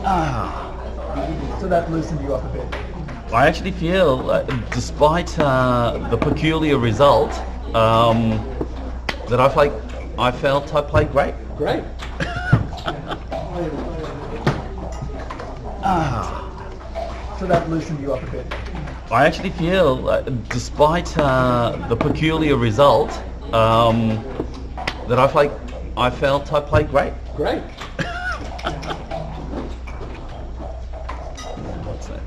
So that loosened you up a bit. I actually feel, despite the peculiar result, that I felt I played great. Great. So that loosened you up a bit. I actually feel, despite the peculiar result, that I felt I played great. Great. What's that?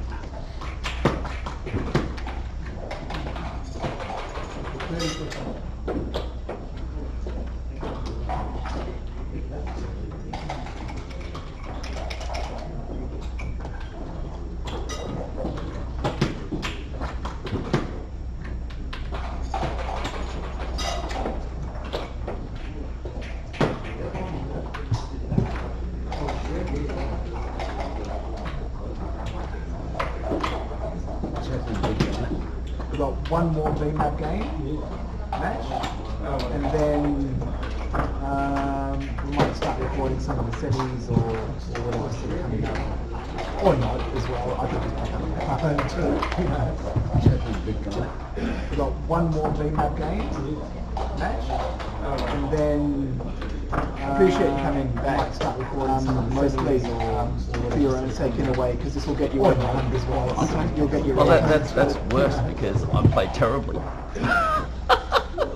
We've got one more BMAB game match, and then we might start recording some of the settings or whatever's sort of coming up, or not as well. I could just pick up my phone too. We've got one more BMAB game match, and then appreciate you coming back. Might start recording some of the mostly for your own sake in a way, because this will get you over 100 as well. So you'll get your. Well, that's worse because I played terribly.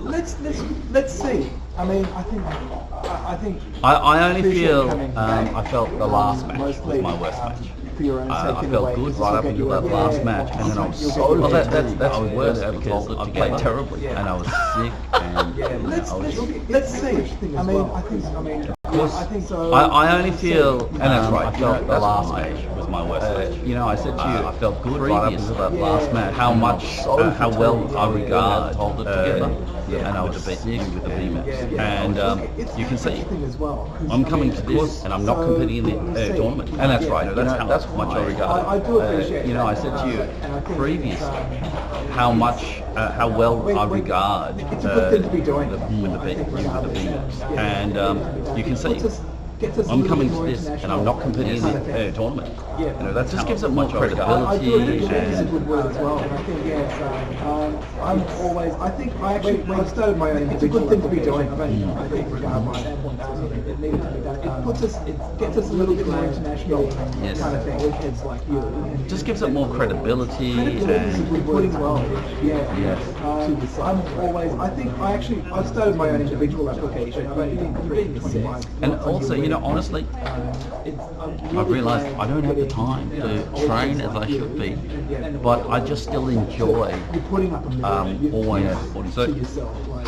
Let's see. I mean, I think. I only appreciate feel coming back. I felt the last match was Mostly, my worst match. For your own sake I in a felt way, good 'cause right this up will until get that you last over match, and then I was you'll so get well, your that's over worse yeah. because I played terribly, and I was sick, and Let's see. I mean, I think so. I only feel, and that's right, I felt the last match was my worst match. You know, I said to you, I felt good right up previous to until that that last match, how much, how well I regard hold it together. and I was sick with the BMAB. And you can see, as well, 'cause, I'm I coming mean, to this, and I'm not so competing in the we'll see. tournament. And that's right, You know, that's how much I regard I it. do appreciate you know, that. I said to you And I think Previous, it's, how much, how well I regard it's a good thing to be doing. with the BMAB. And you can see, Gets us a I'm little coming bit to more this, and I'm not competing in kind of the thing. tournament. Yeah. You know, that just how gives it more much I regard I do credibility. appreciate it's a And good word as well, and I think I'm always. I think I've started my own. It's a good thing to be doing. I mean, I think it needed to be done. It puts us, it gets us a little bit more international Yes. kind of thing with kids like you. just gives it more credibility. Credibility is a And good word as well. Yeah. Yes. I'm always. I think I've started my own individual application. I've only been 25. and also, you know, honestly, I've realised I don't have the time to train as I should be, but I just still enjoy You're putting up a mirror. You're always. to yourself. Like,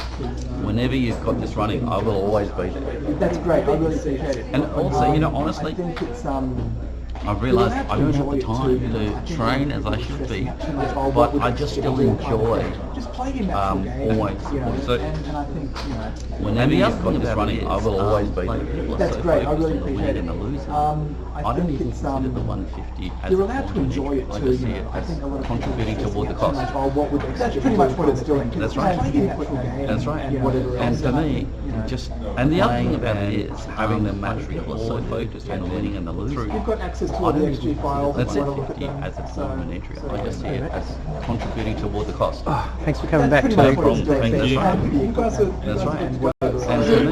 Whenever you've got this running, I will always be there. that's great. I really appreciate it. And also, you know, honestly, I think it's I've realised I don't have the time to train as I should be, but I just still enjoy just play your natural game. always. You know, So and I think whenever you've got this running, I will always be there. that's great. I really appreciate it. And the losing. I I don't think even it's consider the 150 as you're a allowed to tournament enjoy entry. it I too. just see You it know, I as think a lot of contributing people toward the think cost. that's too much. What would that's pretty much what it's doing. That's right. Play your natural game. That's right. And whatever And else. for me, just and the other thing about it is having the match people are record so focused and on the winning and the losing. You've got access to I all the don't XG files. That's if it, you want to look at 50 them. as a So- tournament entry. so I just see it yeah. as contributing toward the cost. Thanks for coming That's back pretty to much what it's problem. doing. Thank you. And you guys are That's right. good to go. And for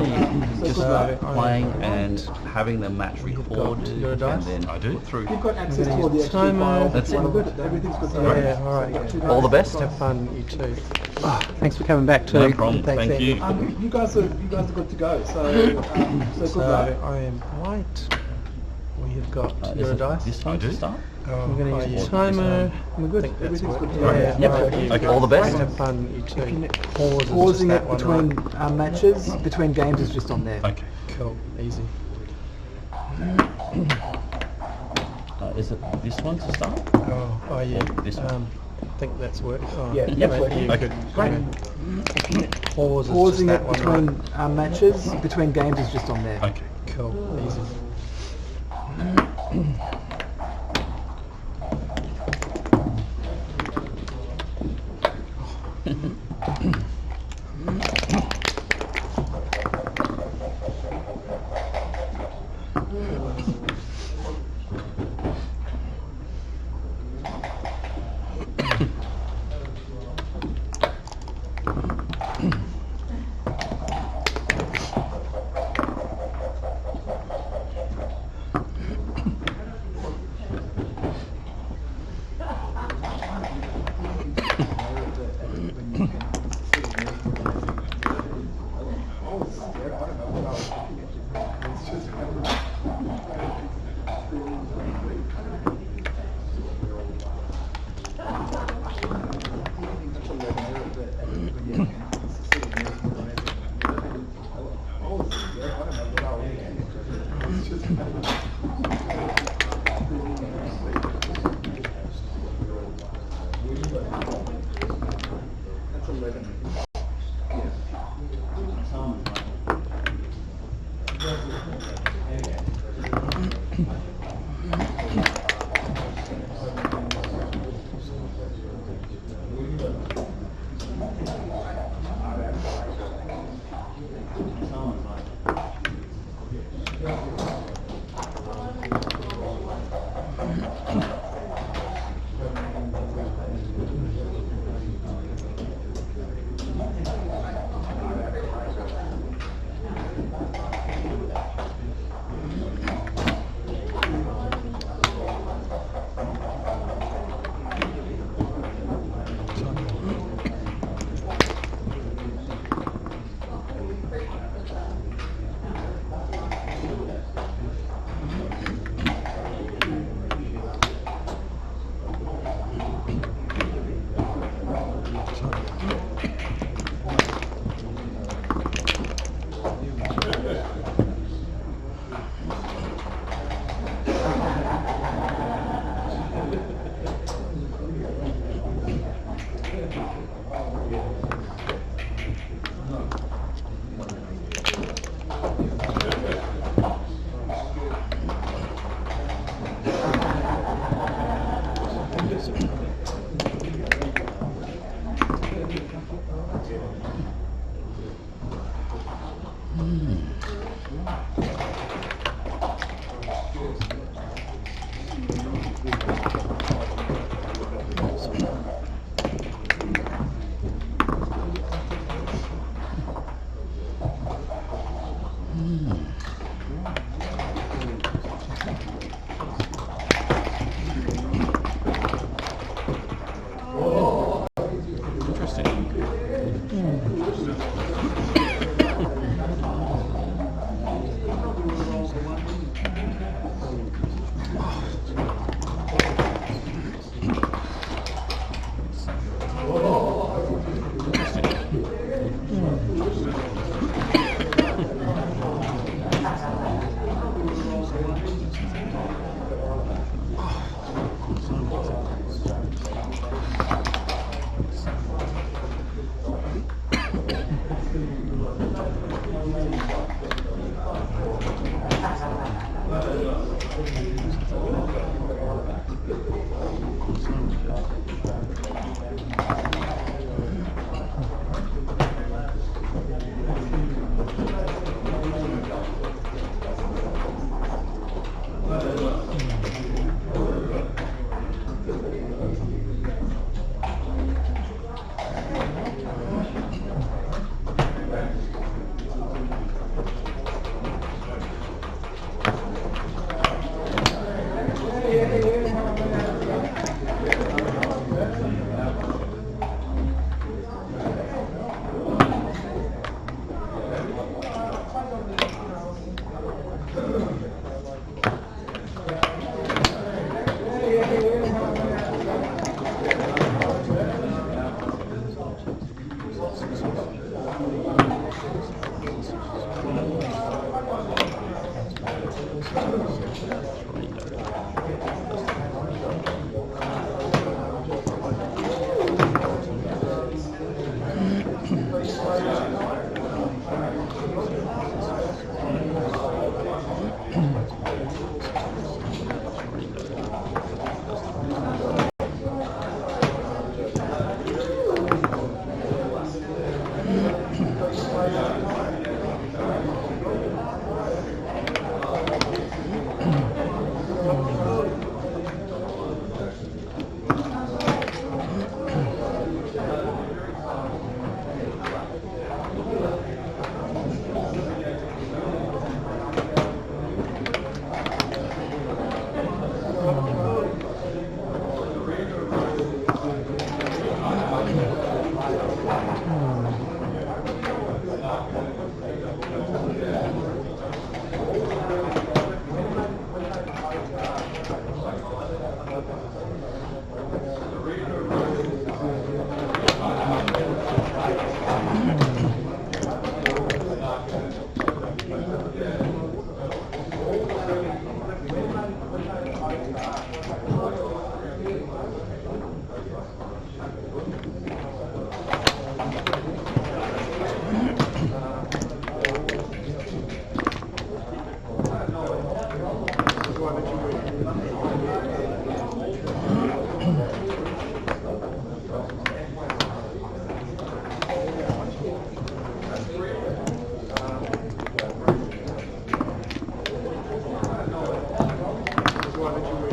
me, just So, playing and having the match recorded, your and dice? then I do it through. You've got access to all the XG Timer. files. That's if you it. want to look at everything's good to go. Yeah, all right. All the best. Have fun, you too. Thanks for coming back too. No problem. Thanks, Thank Andy. you. You guys are good to go. So good So luck. I am white. We have got Is your it dice. this one to start? We're going to use yeah. timer. We're good. I think that's Everything's good to worked. go. Yeah, Yep. all right. Okay, all the best. Have fun, you too. Pause is Pausing just it that one, between right? matches, between games is just on there. Okay. Cool, easy. Is it this one to start? Oh yeah. Or this one? I think that's worked. Oh, Yeah, Yep. maybe you Okay. could- Great. Pause is Pausing just it that one, between right? matches, between games is just on there. Okay. Cool, easy.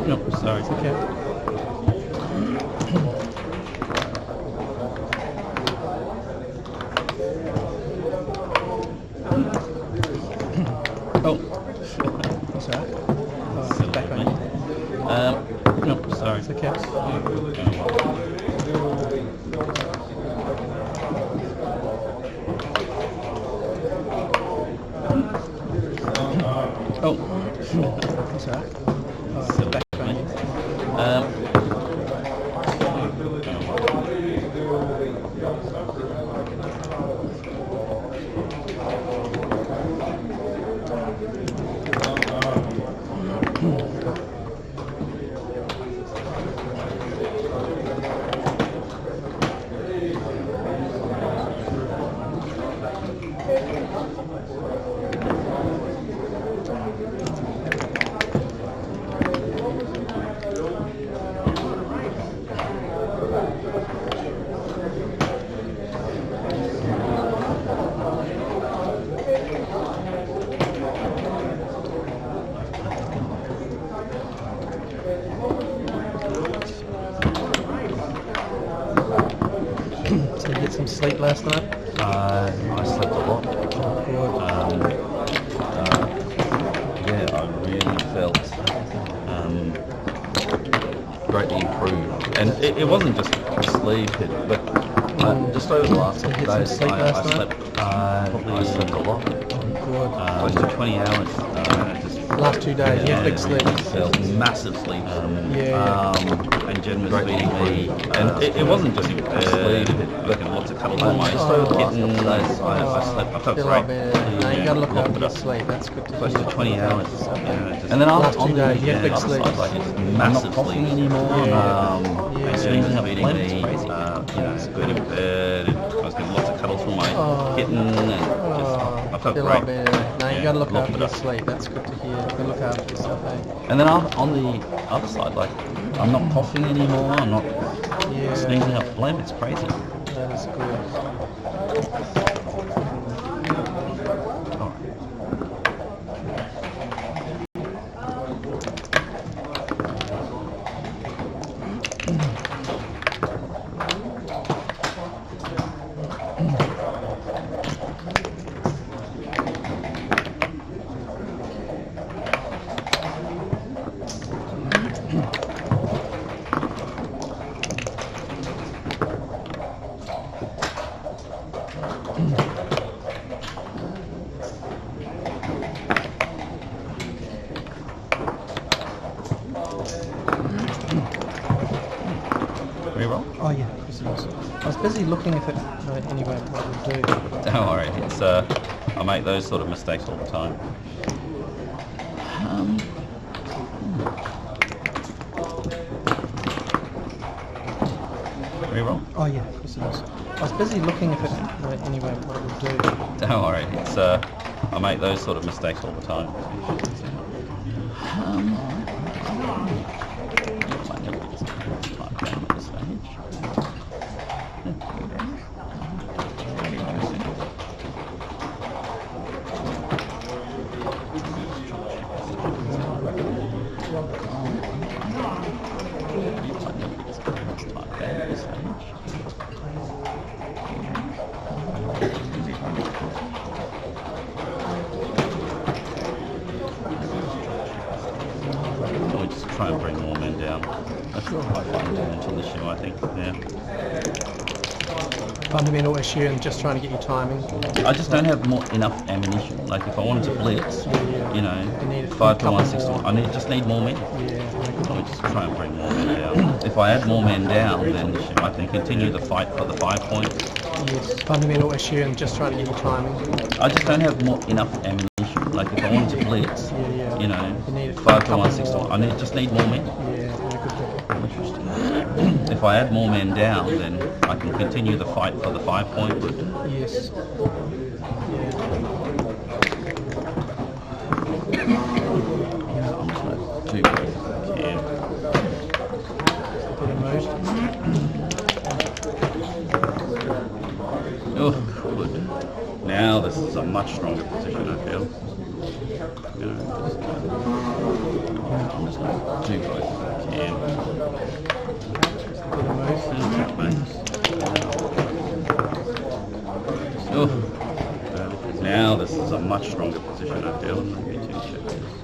No, sorry. It's okay. Oh, What's that? Oh, silly back of on me. you. No, sorry. It's okay. Oh, What's that? Oh, silly back of on me. you. sleep last night? I slept a lot. Yeah, I really felt greatly improved, and it wasn't just sleep, but just over the last couple of days, I slept a lot, close to 20 hours. Last 2 days, you had big sleep. Felt massive sleep. And Jen was feeding me, and it wasn't just sleep, but lots of cuddles on my kitten. I slept, I felt great. No, you got to look after your sleep. That's good to Close to 20 hours. And then last on 2 days, you had big other sleep. side, like it's massive sleep anymore. And Susan up feeding me, going to bed. I was getting lots of cuddles from my kitten, and I felt great. No, you got to look after your sleep. That's good to hear. You got to look after yourself. And then on the other side, like I'm not coughing anymore. I'm not sneezing up phlegm. It's crazy. That is good. Oh yeah, I was busy looking if it anyway what it would do. Don't worry, it's I make those sort of mistakes all the time. Very wrong. Oh yeah, I was busy looking if it anyway what it would do. Don't worry, it's I make those sort of mistakes all the time. We just try and bring more men down. That's a quite fundamental issue, I think. Yeah. Fundamental issue and just trying to get your timing. I just don't have enough ammunition. Like if I wanted to blitz, You need 5 to 1, 6 to more. 1, I just need more men. Yeah. We just try and bring more men down. If I add more men down, then I can continue the fight for the 5 points. Yes. Fundamental issue and just trying to get your timing. I just don't have enough ammunition. Like if I wanted to blitz, You need 5 to 1, 6 to 1, I just need more men. Yeah. Interesting. If I add more men down, then I can continue the fight for the 5 points. Yes. I'm just going to do yeah. Oh, good. Now this is a much stronger position, I feel. I'm just going to do both if I can. Oh, now this is a much stronger position, I feel.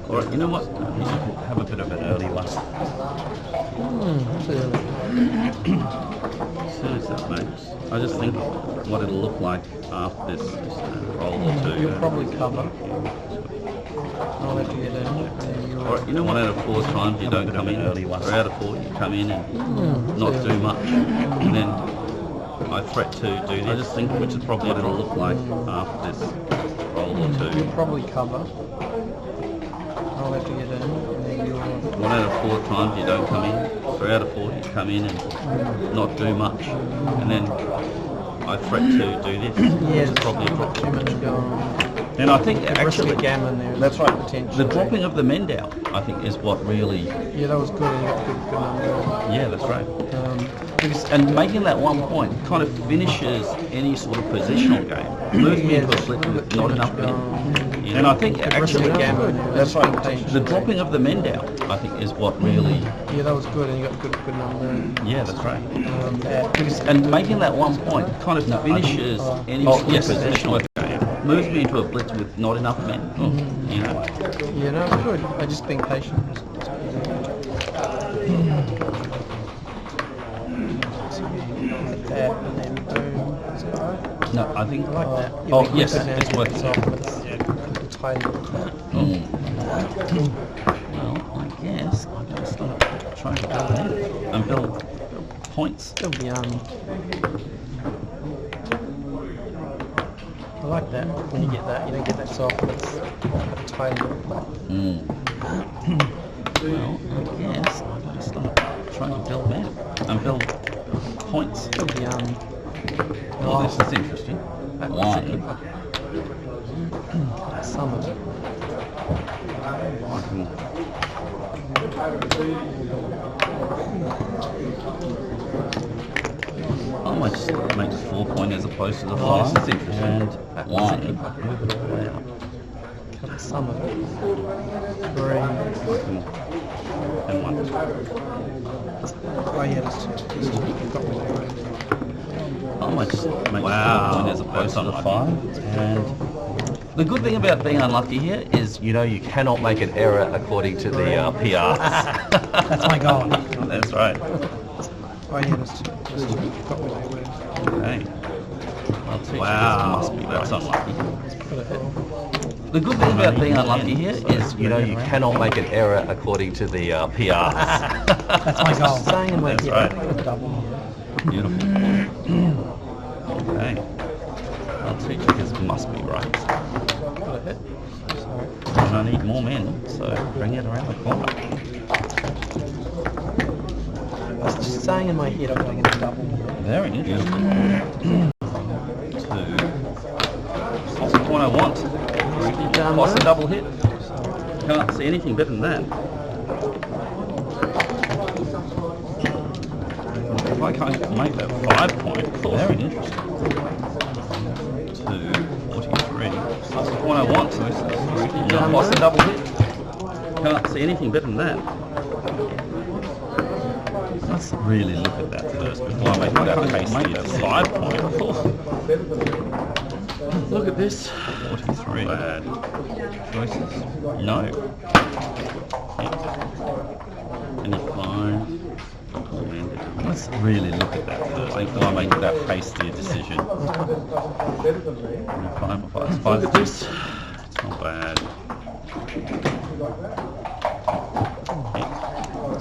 Alright, you know what? You should have a bit of an early one. Seriously, that, mate. I just think what it'll look like after this roll or two. You'll probably cover. I'll have to get in. Alright, you know what, out of 4 times you don't come in early one, or out of 4 you come in and not do much, and then I threat to do this. I just think which is probably what it'll look like after this roll or two. You'll probably cover. I'll have to get in. And then you'll... 1 out of 4 times you don't come in, 3 out of 4 you come in and not do much, and then I threat to do this, which is probably too much going on. And I think actually, gammon there. that's right, the dropping of the men down, I think, is what really... Yeah, that was good. You got good number. Yeah, that's right. And making that 1 point kind of finishes any sort of positional game. Moves me into a split with not enough men. And I think actually That's right. The dropping of the men down, I think, is what really. Yeah, that was good, and you got good number. Yeah, that's right. Because And making that 1 point kind of finishes any position work. Moves me into a blitz with not enough men. You know. yeah, no, it's good. I just being patient. Like that, and then boom. That's all right. No, I think. I like that. Oh yes, it's working. It's hiding like that. Well, I guess I'm going to start trying to build that and build points. Still be I like that. When you get that, you don't get that soft, but it's hiding like that. Well, I guess I'm going to start trying to build that and build points. Still be Oh, this is interesting. One. Some of it. I might just make 4 point as opposed to the 5. This is interesting. And one. Move it all the way up. Cut some of it. 3. And 1. Oh yeah, that's 2. You've got me there. I might just make 4 point as opposed to the 5. And the good thing about being unlucky here is, You know, you cannot make an error according to the PR. That's my goal. that's right. Oh yeah, that's 2. You've got me there. Okay. Wow, that's unlucky. Got a hit. The good thing about being unlucky here is, You know, you cannot make an error according to the PR. That's my goal. Staying in my That's head. right. Got a double. Beautiful. Okay. I'll teach you this must be right. Got a hit. Sorry. And I need more men, so bring it around the corner. I was just saying in my head I'm going to double. Very interesting. 2. That's the point I want. What's the double hit? Can't see anything better than that. If I can't make that 5 point, very interesting. 2, 43. That's the point I want. What's the double hit? Can't see anything better than that. Let's really look at that first before I make that case. Make that 5 point. Look at this. 43. Bad choices. No. Any 5. Let's really look at that first before I make that hasty decision. 5 or 5. Look at this. It's not bad.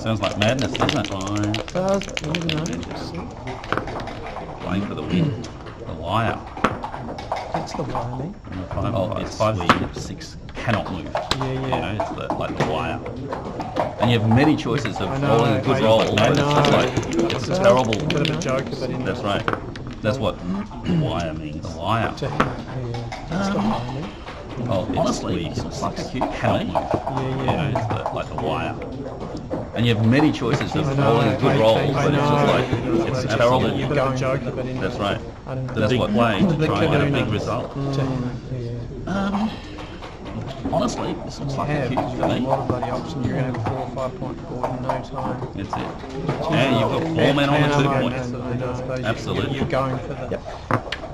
Sounds like madness, doesn't it? 5. Playing for the win. The wire. That's the wire, mate. It's 5, 6 cannot move. Yeah. You know, it's like the wire. And you have many choices of I know, rolling a good roll, but it's just like, it's a terrible. Bit of a joke, but in That's right. That's what wire means. The wire. That's the wire, mate. Oh, honestly, it's like a cute cannot move. You know, it's like the wire. And you have many choices of rolling a good roll, but it's just like, it's a terrible. You're going joke, but in That's right. The That's big what play to try and get a canoe. big result. Honestly, this looks like a cute you've for got a me. lot of bloody options. You're going to have 4 or 5 point forward in no time. That's it. And you've got 4 men on the 2 points. Absolutely. Absolutely. You're going for the.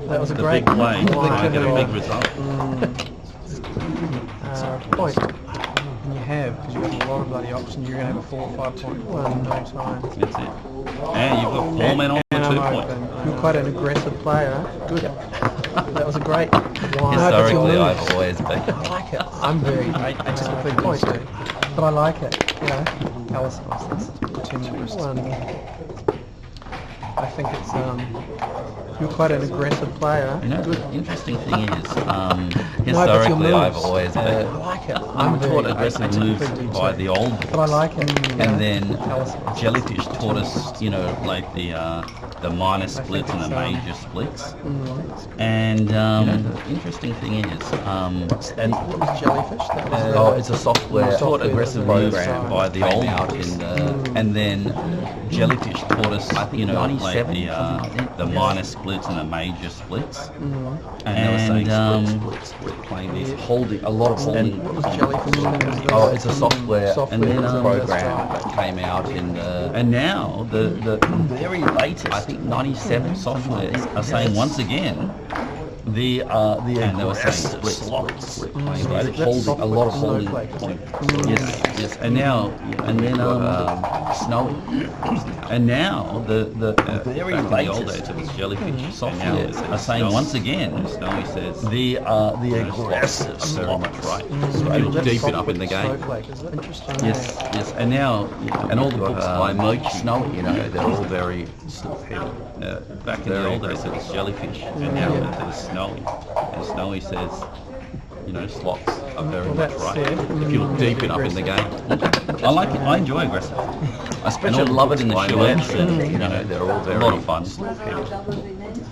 That was a The great big play to try and get a canoe. big result. Point. And you have, because you've got a lot of bloody options. You're going to have a 4 or 5 point forward in no time. That's it. And you've got 4 men on the 2 points. You're quite an aggressive player. Good. That was a great one. Historically, I've always been. I like it. I'm very just a big point too. But I like it. You know, Alison, that's 2 minutes. I think it's you're quite an aggressive player. You know, the interesting thing is, Historically, I've always been. I like it. I'm taught aggressive moves by the old But I like it. and then Jellyfish taught us, you know, like the minor splits and the major splits. And you know, the interesting thing is, And what was Jellyfish? That was Oh, it's a software taught aggressive moves program by the came old out in the and then Jellyfish taught us, you know, like 97, the minor splits and the major splits. and they were saying We're playing these holding a lot of holding. What was Jellyfish? Oh, it's a software, Software, and then that's a right. program that came out in the and now the very latest, I think 97 softwares are saying once again the and they were saying aggressive splits. slots. Right, holding a lot of holding. Yes, and now and then Snowy. and now the Very back in the old latest. days it was jellyfish And software now are saying once again. Snowy says the aggressive are very much right. You're deep enough in the game. Snowflake, is it? Interesting. Yes, and now and all the books by Mochi. Snowy, you know, they're all very Back in the old days it was jellyfish, and now there's Snowy. And Snowy says, you know, slots are very Well, much that's right. it. If you look deep enough in the game. I like it. I enjoy aggressive. I And all love it in the books by shoeettes, Mochi, and you know, they're all very a lot of fun.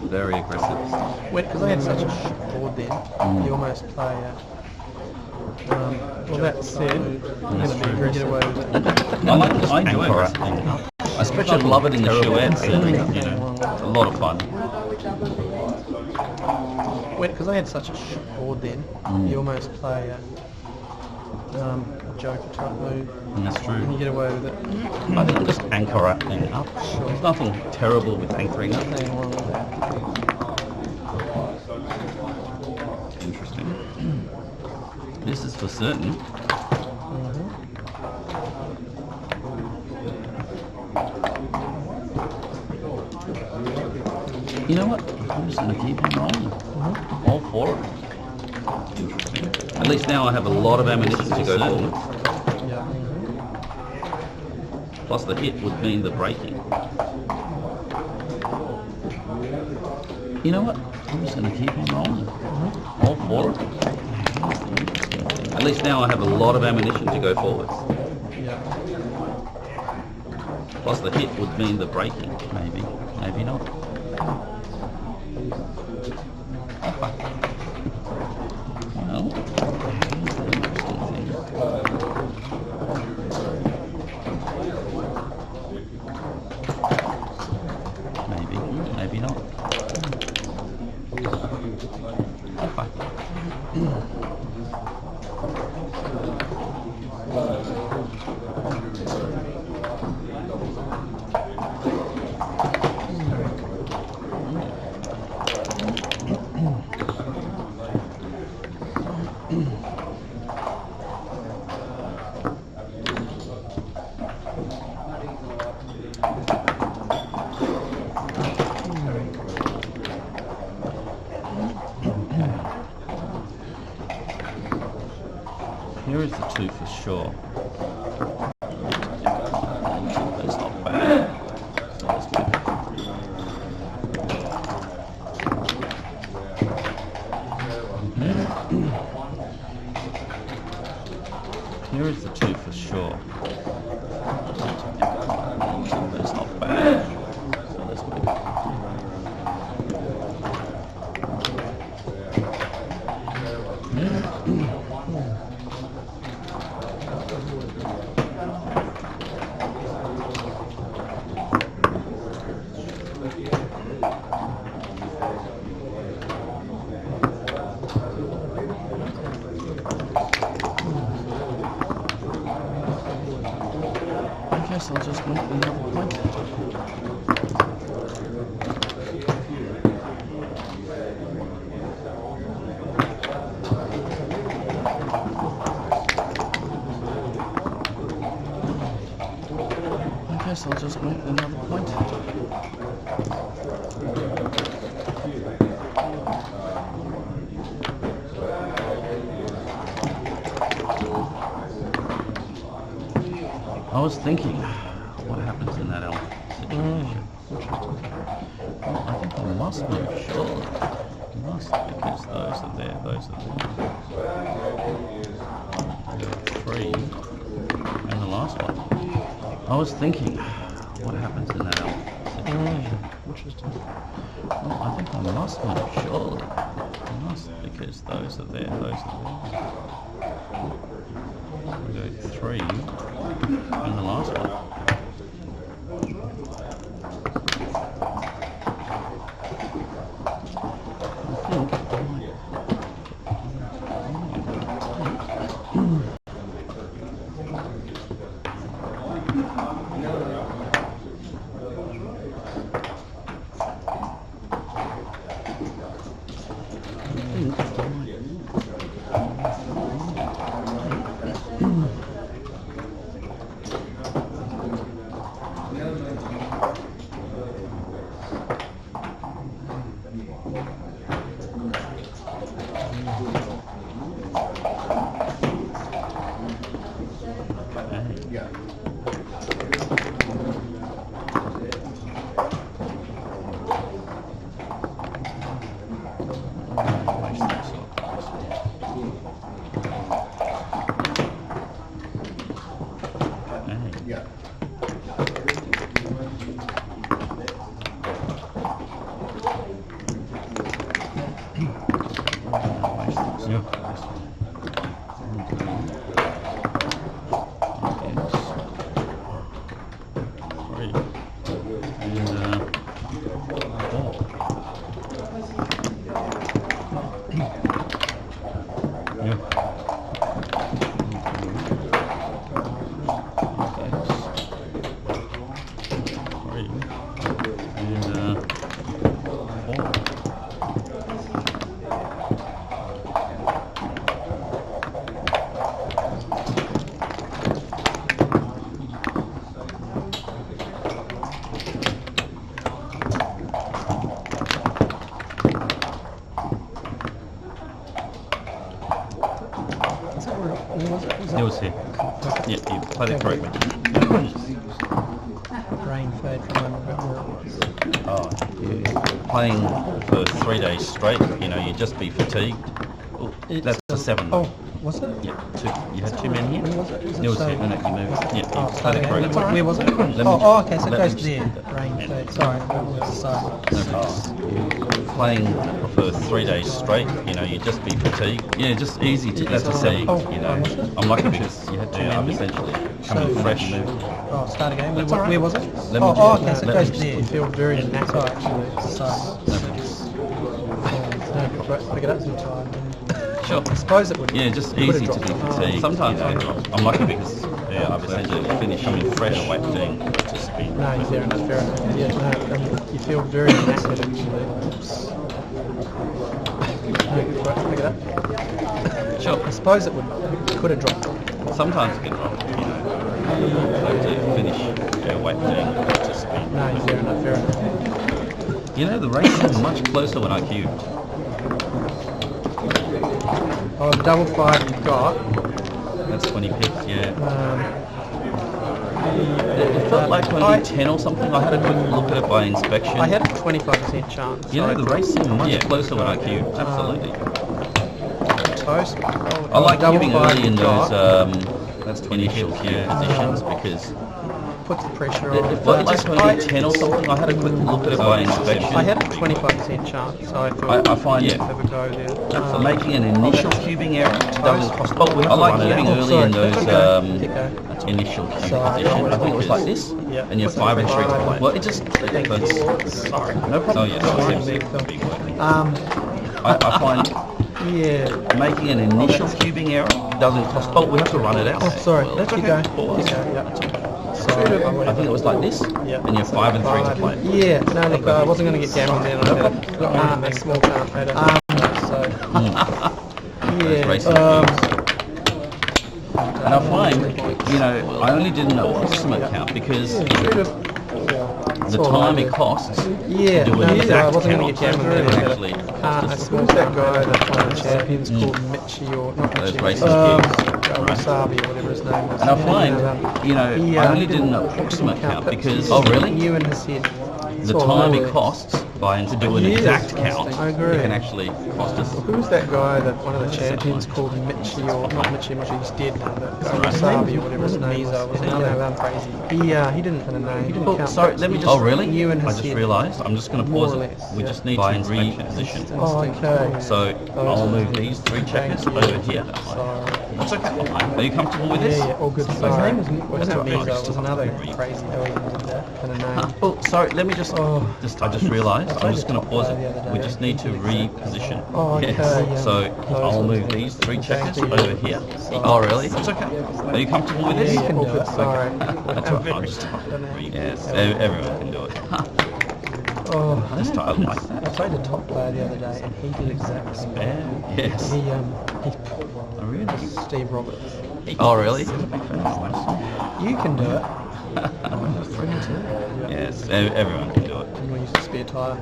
Very aggressive. Because they had such a short board then, you almost play. Well, that said, you're going to get away with it. I like it. I enjoy Ankara. aggressive. I especially love it in the shoeettes, And, you know, a lot of fun. Because they had such a short board then, you almost play a Joker type move. And that's true. And you get away with it. I think just anchor up and up. There's nothing terrible with anchoring up. Nothing wrong with that. Interesting. This is for certain. You know what? I'm just going to keep on rolling. All four of them. Interesting. At least now I have a lot of ammunition to go forward. Yeah. Plus the hit would mean the breaking. You know what? I'm just going to keep on rolling. All four of them. At least now I have a lot of ammunition to go forward. Yeah. Plus the hit would mean the breaking. Maybe. Maybe not. Well, maybe, maybe not. Here is the two for sure. That's not bad. So that's good. Here is the two for sure. That's not bad. So that's good. I guess I'll just make another point. I guess I'll just make another point. I was thinking, what happens in that elf situation? Well, I think I must move, surely. Must, because those are there, those are there. Three, and the last one. I was thinking, what happens in that elf situation? Interesting. Well, I think I must move, surely. I must, because those are there, those are there. We go three, and the last one. Yeah. It was here. Yeah, you played it correctly. Brain fade from home a bit more. Oh, playing for 3 days straight, you know, you'd just be fatigued. Oh, that's a 7. Oh, was it? Yeah, you had 2 men here. Where was it? Was it It was here. Saab? No, no, you moved. Yeah, you Oh, played it correctly. Where was it? me Oh, okay, so it let goes me there. just- Brain fade. Sorry, that was Playing for 3 days straight, you know, you'd just be fatigued. Yeah, just easy to that's a 7. Oh, You know, was it? I'm lucky because you had 2 men essentially coming fresh. Oh, start again. That's all right. Where was it? Let me Oh, just- okay, so it let goes me there. You feel very knackered actually. So, pick it up some time. Sure. I suppose it would. Yeah, just Could have easy to dropped. be fatigued. Sometimes I'm lucky because I've essentially finished coming fresh away from doing just been. No, fair enough, fair enough. Yeah, no, you feel very knackered actually. Pick it up. Sure. I suppose it would. Could have dropped. Sometimes it can drop, you know, to finish away from doing just been. No, fair enough, fair enough. You know, the race is much closer when I cubed. Oh, the double 5 you've got. That's 20 pips, yeah. It It felt like only 10 or something. I had a quick look at it by inspection. I had a 25% chance. You know, so the race seemed much closer when I cubed. Absolutely. toast. I like double cubing 5 early in you've those got. initial cube positions because Puts the pressure it on. felt like only 10 or something. I had a quick look at it by inspection. I had a 25% chance, so I thought I find have a go there. So making an initial cubing error doesn't cost. But I like cubing early in those initial cube positions. I think it was like this, Yeah. and you're 5 and 3 to play. Well, it just sorry, no problem. Oh yes, big work. I find making an initial cubing error doesn't cost. But we have to run it out. Oh, sorry. Well, Let's that's keep going. okay. Pause. Keep going, yeah. I think it was like this, and you're 5 and 3 to play. Yeah, no, look, I wasn't going to get gambled then. I had a small chance. So, Those racing cubes. And I find, you know, I only did an approximate count because the time it costs to do an exact I wasn't count going to get gambled then. would actually I cost us. suppose that guy that's one of the champions called Mitchie or not Those Mitchie, racing cubes. Saab or whatever his name is. And I find, you know, I only did an approximate count because You in his head. the time it costs by to do an Yes, exact count, I agree. it can actually cost us. Who's that guy that one of the champions called Mitchie or not Mitchie, he's dead now, but Saab or whatever his name was. Crazy. He didn't know. He didn't Oh, count. sorry, let me just. Oh, really? You and I his just head. realised. I'm just going to pause More or it. less, We yeah. just need to reposition. Oh, okay. So I'll move these 3 checkers over here. Sorry. That's okay. Are you comfortable with this? Yeah, all good. His name was That's all right. Mizo. It was another crazy kind of name. Oh, sorry. Let me just. I just realised. I'm just going to pause the it. other day. We just need to reposition. Oh, okay. Yes. So I'll move these 3 checkers over here. Oh, really? That's okay. Are you comfortable with this? Yeah, you can do it. Sorry. That's all right. I'll just. Yes. Everyone can do it. Oh, I just I like that. I played a top player the other day, and he did exactly the same. Yeah. Yes. He Oh, really? Steve Roberts. Oh, really? You can do it. Yes, everyone can do it. And we use a spare tyre.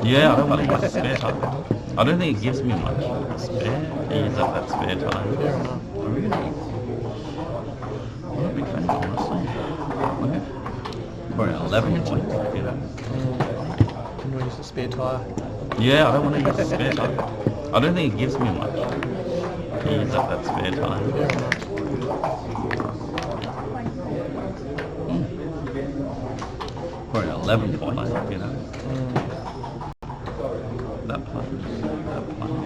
Yeah, I don't want to use a spare time. I don't think it gives me much. Spare? Use up that spare time. Fair enough. Oh, really? I'm not a big fan, honestly. Okay. For an 11 point, you know. And we use a spare tyre. Yeah, I don't want to use a spare time. I don't think it gives me much. Use up that spare time. Fair enough. 11 point, you know. That play.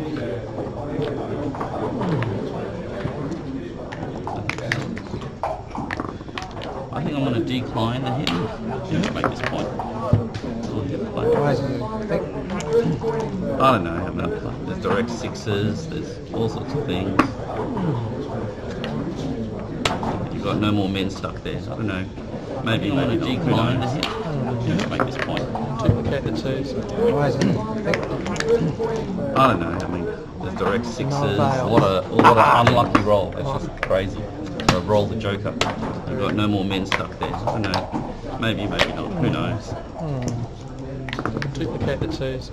I think I'm going to decline the hit to make this point. Why is it? I don't know how to play. There's direct sixes, there's all sorts of things. You've got no more men stuck there. I don't know. Maybe I'm going to decline the hit to make this point. Duplicate the twos. Why is it? I don't know. I mean, there's direct sixes. fail. What an unlucky roll. That's just crazy. I've rolled the joker. You've got no more men stuck there. I don't know. Maybe not. Who knows? Duplicate the twos.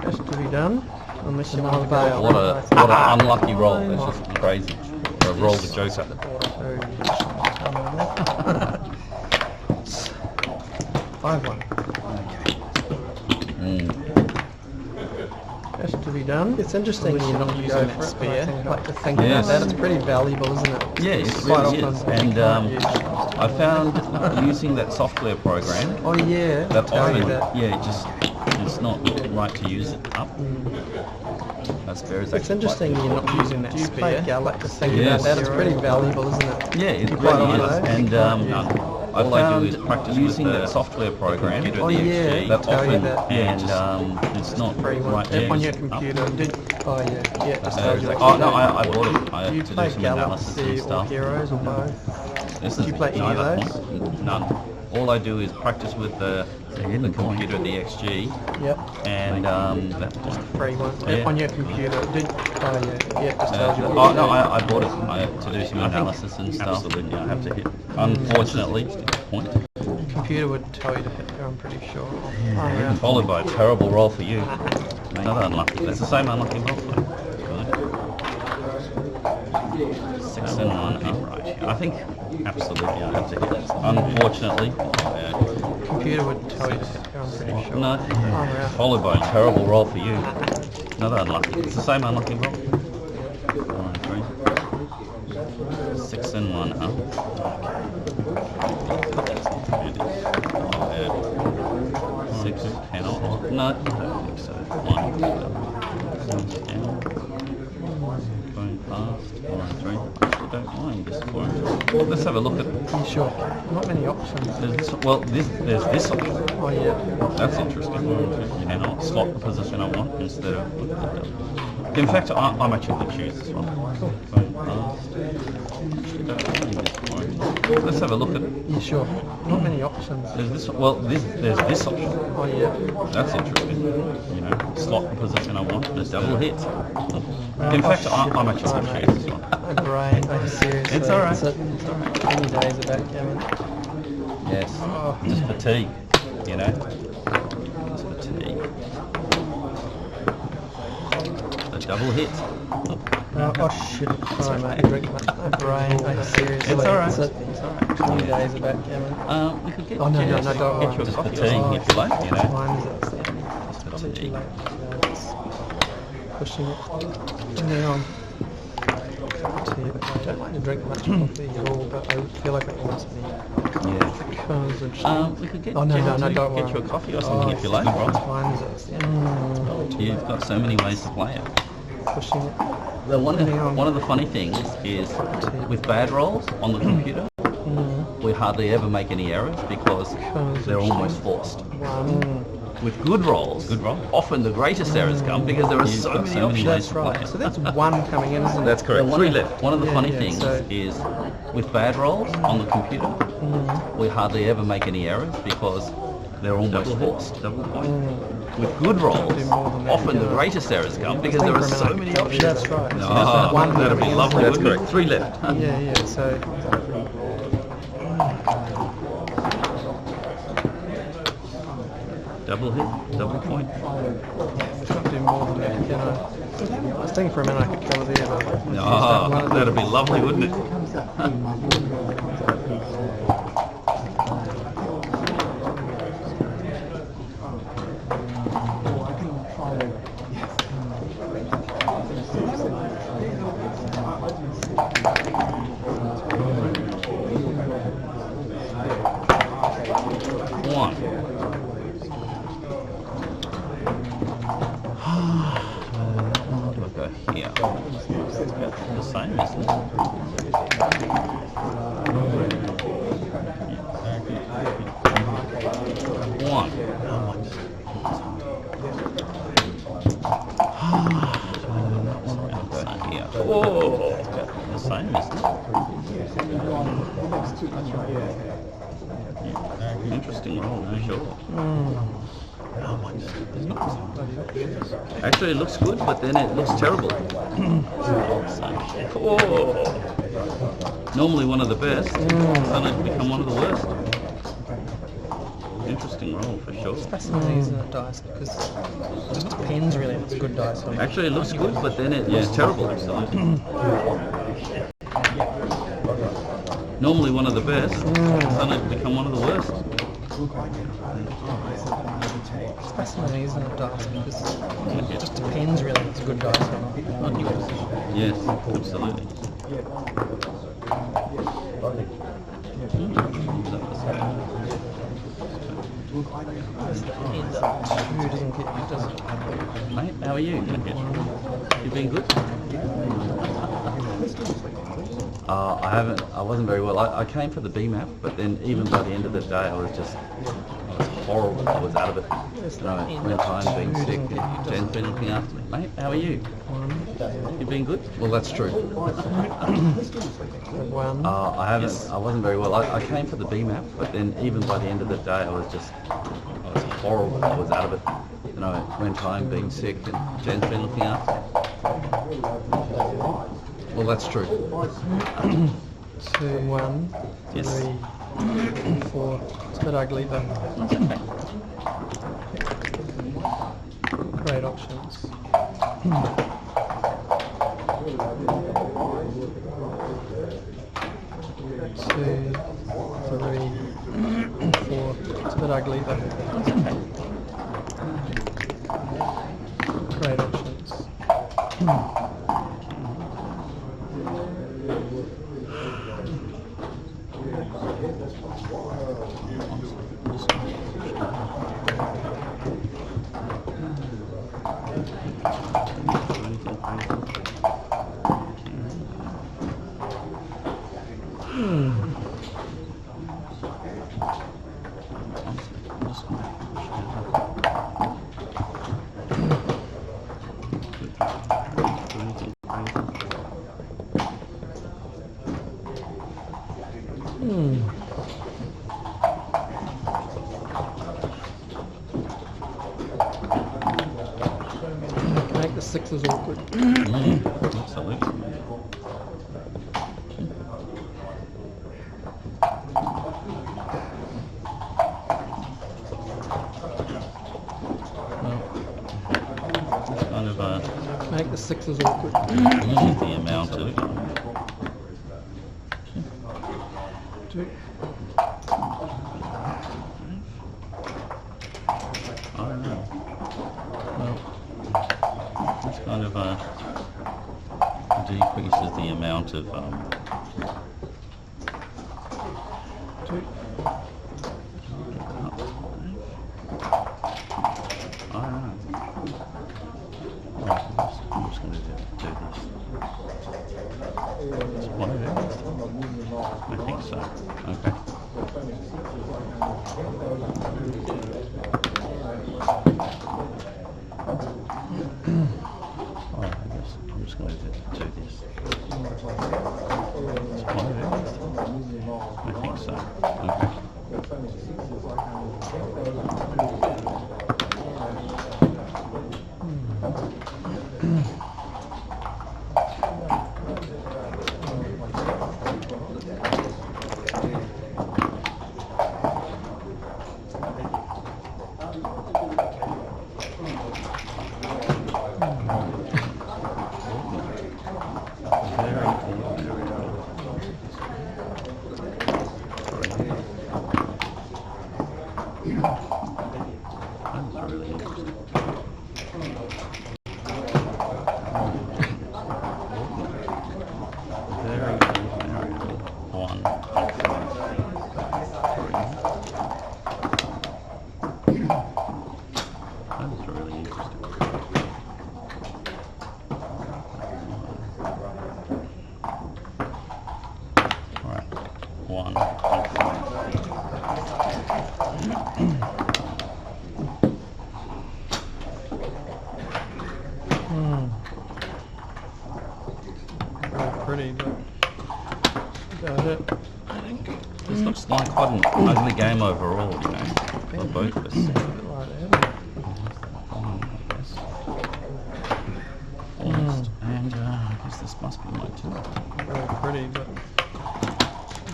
Best to be done. Unless you want to bail. What an unlucky roll. That's just crazy. I've rolled the joker. 5-1. Best to be done. It's interesting you're not using that spear. Like to think about that. It's pretty valuable, isn't it? Yeah, it quite really is. often And I found using that software program, Oh yeah. that tell you often, that. it's not right to use it up. That spear is It's actually interesting quite you're not using that spear. Like to think Yes. about that. It's pretty valuable, isn't it? Yeah, it quite really is. often, And I found practice using with that the software program, Oh yeah. that tell you often, that. and it's not Free one. right to On use your it computer. up. Oh yeah. Yeah. Just tells you what Oh to no, do. I bought it Do you to do play some analysis and Galaxy or stuff. Heroes or both? This Do you play any of neither those? point. None. All I do is practice with the computer, the XG, Yep. and that point. Free one. Yeah. On your computer. Oh yeah. Yeah. Just tells you what Oh to no, do. I bought it to do some analysis and stuff. Absolutely, I have to hit. Unfortunately, point. Computer would tell you to hit there, I'm pretty sure. Oh, yeah. Followed by a terrible roll for you. Another unlucky. That's the same unlucky roll for you. Good. 6 and 1 upright. I think absolutely I have to hit. Unfortunately, Computer would tell you to hit there, I'm pretty sure. no. Oh, yeah. Followed by a terrible roll for you. Another unlucky. It's the same unlucky roll. 6 and 1 up. 6 cannot. No, I don't think so. 1 down. Going past. 4 and 3. I don't mind this 4 and 3. Let's have a look at it. You sure? Not many options. There's this option. Oh yeah. That's interesting. And I'll slot the position I want instead of. In fact, I'm actually going to choose this one. Going past. Actually, don't mind this one. Let's have a look at it. You sure? Not many options. There's this option. Oh yeah. That's interesting. You know, slot the position I want. There's double hits. In fact, I'm actually going to choose this one. My brain, I'm serious. It's alright. It's many days of backgammon. Yes. Just fatigue. You know. Just fatigue. The double hit. Oh shit. Sorry mate, drink my brain, I'm serious. It's alright. It's 20 days of backgammon. We could get. Oh no, yes, don't get worry. you a coffee or something if you like. You know. Time is it? Just Probably too fatigue. late. It's pushing it. Hang on. I don't like to drink much coffee at all, but I feel like it wants me. Yeah. Because of We could get. Oh no, don't get worry. you a coffee or something if you like, What Rob. time is it? You've got so many ways to play it. Pushing it. One of the funny things is with bad rolls on the computer, we hardly ever make any errors because they're almost forced. With good rolls, often the greatest errors come because there are so many options. That's to play right. it. So that's one coming in, isn't it? That's correct. 3 left. One of the Yeah, funny yeah, things so- is with bad rolls on the computer, we hardly ever make any errors because they're almost forced. Double point. With good rolls, Do more than that, often the yeah. greatest errors come because there are so many options. That's right. So Ah, one that'd be coming in, lovely. That's wouldn't correct. it? 3 left. Yeah, so Double hit, double point. can't do more than that, can I? I was thinking for a minute I could cover there, but Ah, that'd be lovely, wouldn't it? same, isn't it? One. Yeah. Oh, the same, isn't it? Yeah. Interesting roll, no sure. Actually, it looks good, but then it looks terrible. Oh. Normally one of the best, suddenly it's become one of the worst. Interesting roll for sure. It's fascinating, isn't it, dice? Because it just depends really if it's a good dice or not. Actually, it looks good, but then it's terrible. Normally one of the best, suddenly it's become one of the worst. It's fascinating, isn't it, dice? Because it just depends really if it's a good dice or not. Yes, absolutely. Two doesn't get you, does it? Mate, how are you? You been good? I wasn't very well. I came for the BMAB, but then even by the end of the day, I was horrible. I was out of it. And I went home being sick. Jen's been looking after me. Mate, how are you? You been good? Well, that's true. One. I wasn't very well. I came for the BMAB, but then even by the end of the day, I was horrible. I was out of it. And I went home being sick, and Jen's been looking after me. Well, that's true. 2, 1, Yes. 3, 4. It's a bit ugly, but great options. 2, 3, 4. It's a bit ugly, but great options. Make the sixes awkward. Absolutely. Kind of Make the sixes awkward. the amount of 2. I don't know. Well, it's kind of decreases the amount of 2. I don't know. Right, I'm just going to do this. It's one of them. I think so. Okay. Alright, I guess I'm just going to do this. It's one of them. I think so. Okay. one. Very pretty, but about it. This looks like quite an ugly game overall, you know, for both of us. A bit like that. And I guess this must be my two. Very pretty, but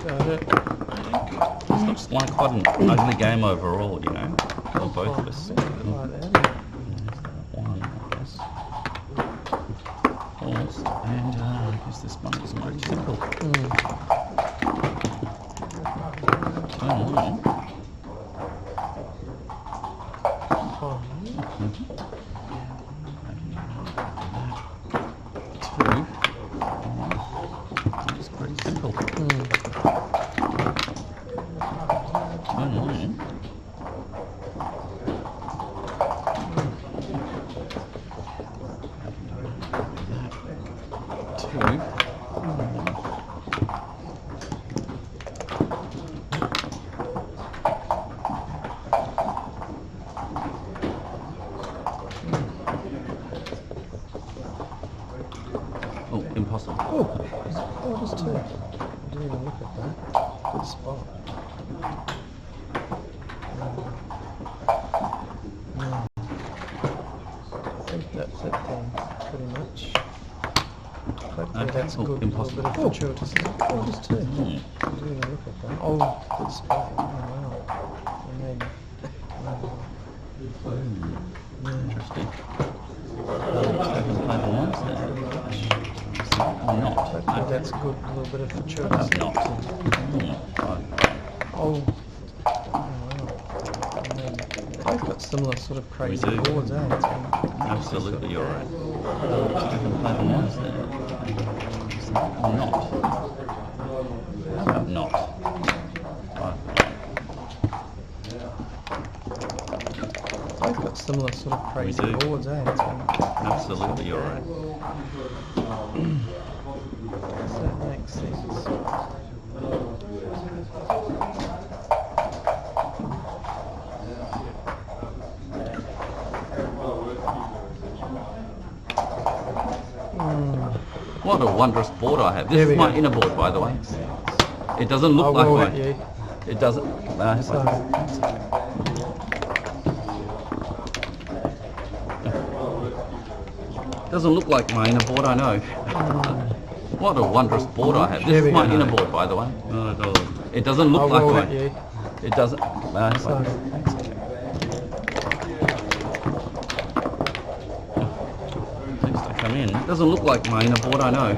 about it. This looks like quite an ugly game overall, you know, for both of us. A bit like that. One, I guess. Paused, and I guess this one is pretty simple. Turn on. Oh, Two. It's pretty simple. Turn on. Two. Oh, impossible. oh, just two. I didn't even look at that. Good spot. I think that's it then, pretty much. Hopefully that's Oh, good. impossible. A little bit of fortuitousness. Oh, just two. I didn't even look at that. Oh, good spot. Oh, wow. And then, Interesting. Play the ones there. Or not. hopefully that's good. A little bit of fortuitousness. Not. Right. Oh, wow. And then, they've got similar sort of crazy do. boards, eh? It's been Absolutely, you're right. Play the ones there. Or not. How about not? Right. They've got similar sort of crazy do. boards, eh? It's been Absolutely, you're right. Does that make sense? What a wondrous board I have. There This we is my go. inner board, by the way. It doesn't look I like will my... let you. It doesn't... So, doesn't look like my inner board, I know. What a wondrous board I have. This There is we my go. inner board, by the way. Not at all. It doesn't look I like will my... let you. It doesn't... So, Next I come in. It doesn't look like my inner board, I know.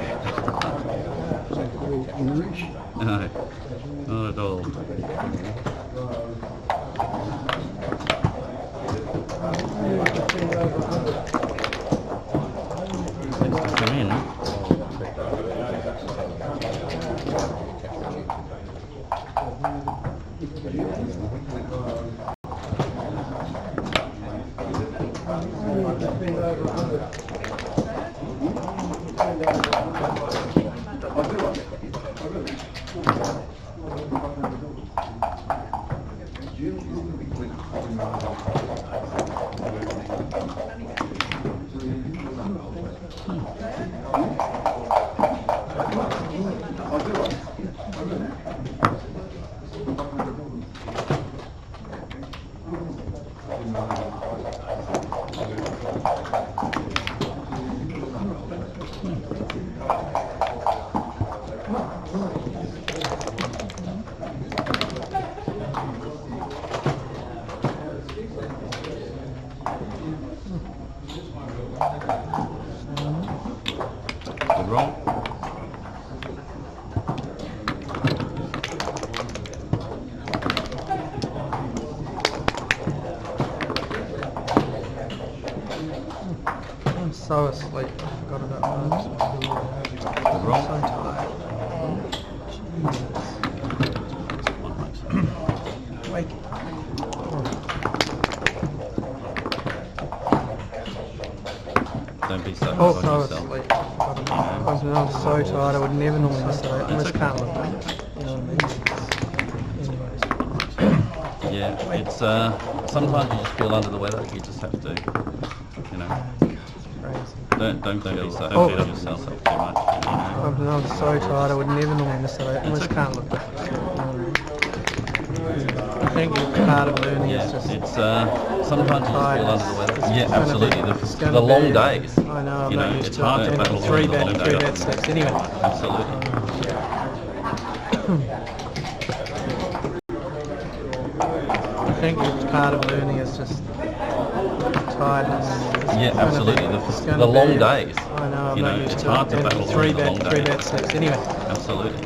No, not at all. Next I come in. Good roll. I'm so asleep. I forgot about those. Good roll. So tired. Wake up. Don't be so Oh, hard so on asleep. yourself. I'm so tired. I would never normally miss it. I almost can't look. You know what I mean? Yeah, it's sometimes you just feel under the weather. You just have to, you know. Don't feel yourself. Don't beat up yourself too much. You know. I'm so tired. I would never normally miss it. I just can't look back. I think part of learning is just. It's sometimes you just feel under the weather. Yeah, absolutely. The be- long days. I know. I'm You not know, used it's to hard it. to battle Three through the long bad days. sets. Anyway. Absolutely. I think part of learning is just tiredness. Yeah, absolutely. The long days. I know. I'm You not know, used it's to hard to it. battle Three through the long days. bad sets. Anyway. Absolutely.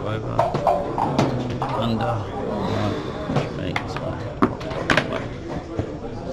Over, under, right, feet, so. Under, right, feet, so. Right.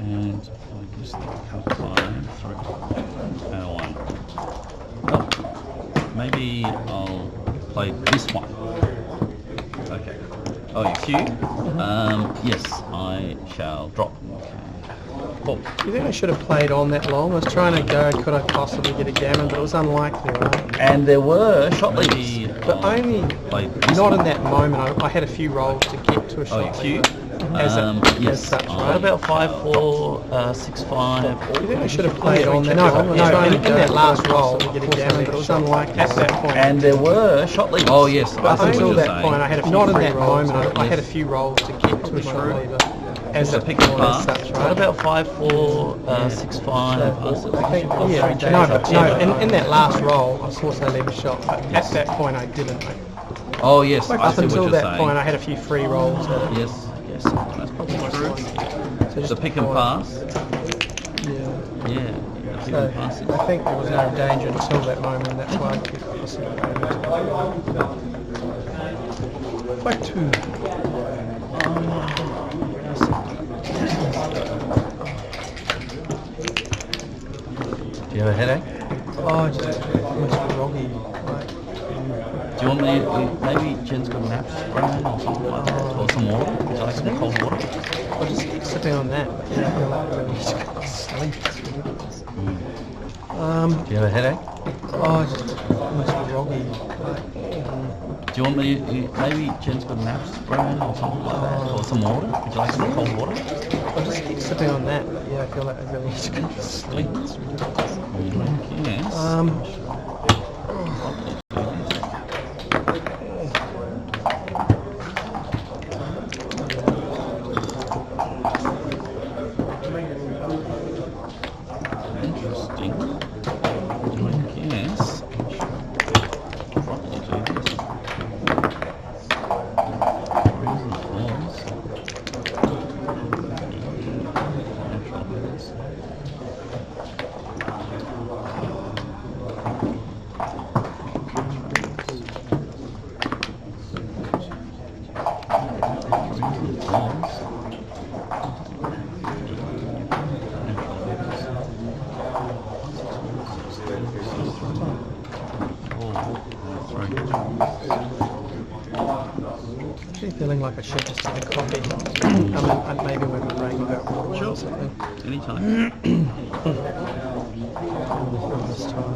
And I guess the line through and one. Oh, maybe I'll play this one. Okay. Oh, you cue? Yes, I shall drop. Cool. Do you think I should have played on that long? I was trying to go, could I possibly get a gammon, but it was unlikely, right? And there were shot leads. But only, not in that moment. I had a few rolls to get to a shot. Oh, you cue? As Yes. such, What right? about 5-4, 6-5? Do you think I should have played on that long? I was trying to get that last roll to get a gammon, but it was unlikely at that point. And there were shot leads. Oh yes, I But see what until you're that saying. point, I had a few not in free that rolls. moment. I had a few rolls to get to a shot lever. As So a pick and as pass. such, What right? about 5-4, 6-5? I think, no, in that last roll, of course I leave a shot, but at that point I didn't. Oh yes, I Up see what until you're that saying. point, I had a few free rolls. Yes, that's probably true. So The pick and pass. Yeah. Yeah, the pick So and pass. I think there was no danger until that moment, and that's why I kept possibly Fight two. Do you have a headache? Oh, just almost groggy. Like, Do you want me to, maybe Jen's got an app spray or something like that, or some water? Would you like some cold water? I was just sipping on that. But yeah, I feel like really sleep. It's ridiculous. Do you have a headache? Oh, just almost groggy. Like, Do you want me to, maybe Jen's got an app spray or something like that, or some water? Would you like some cold water? I just keep sipping on that. But yeah, I feel like I really need to go to sleep. It's ridiculous. Yes. Interesting. Yes. Probably do this. Reason was. Reason was. Actually feeling like I should just take a coffee. And maybe when we break a bit of water or something. Anytime. This time.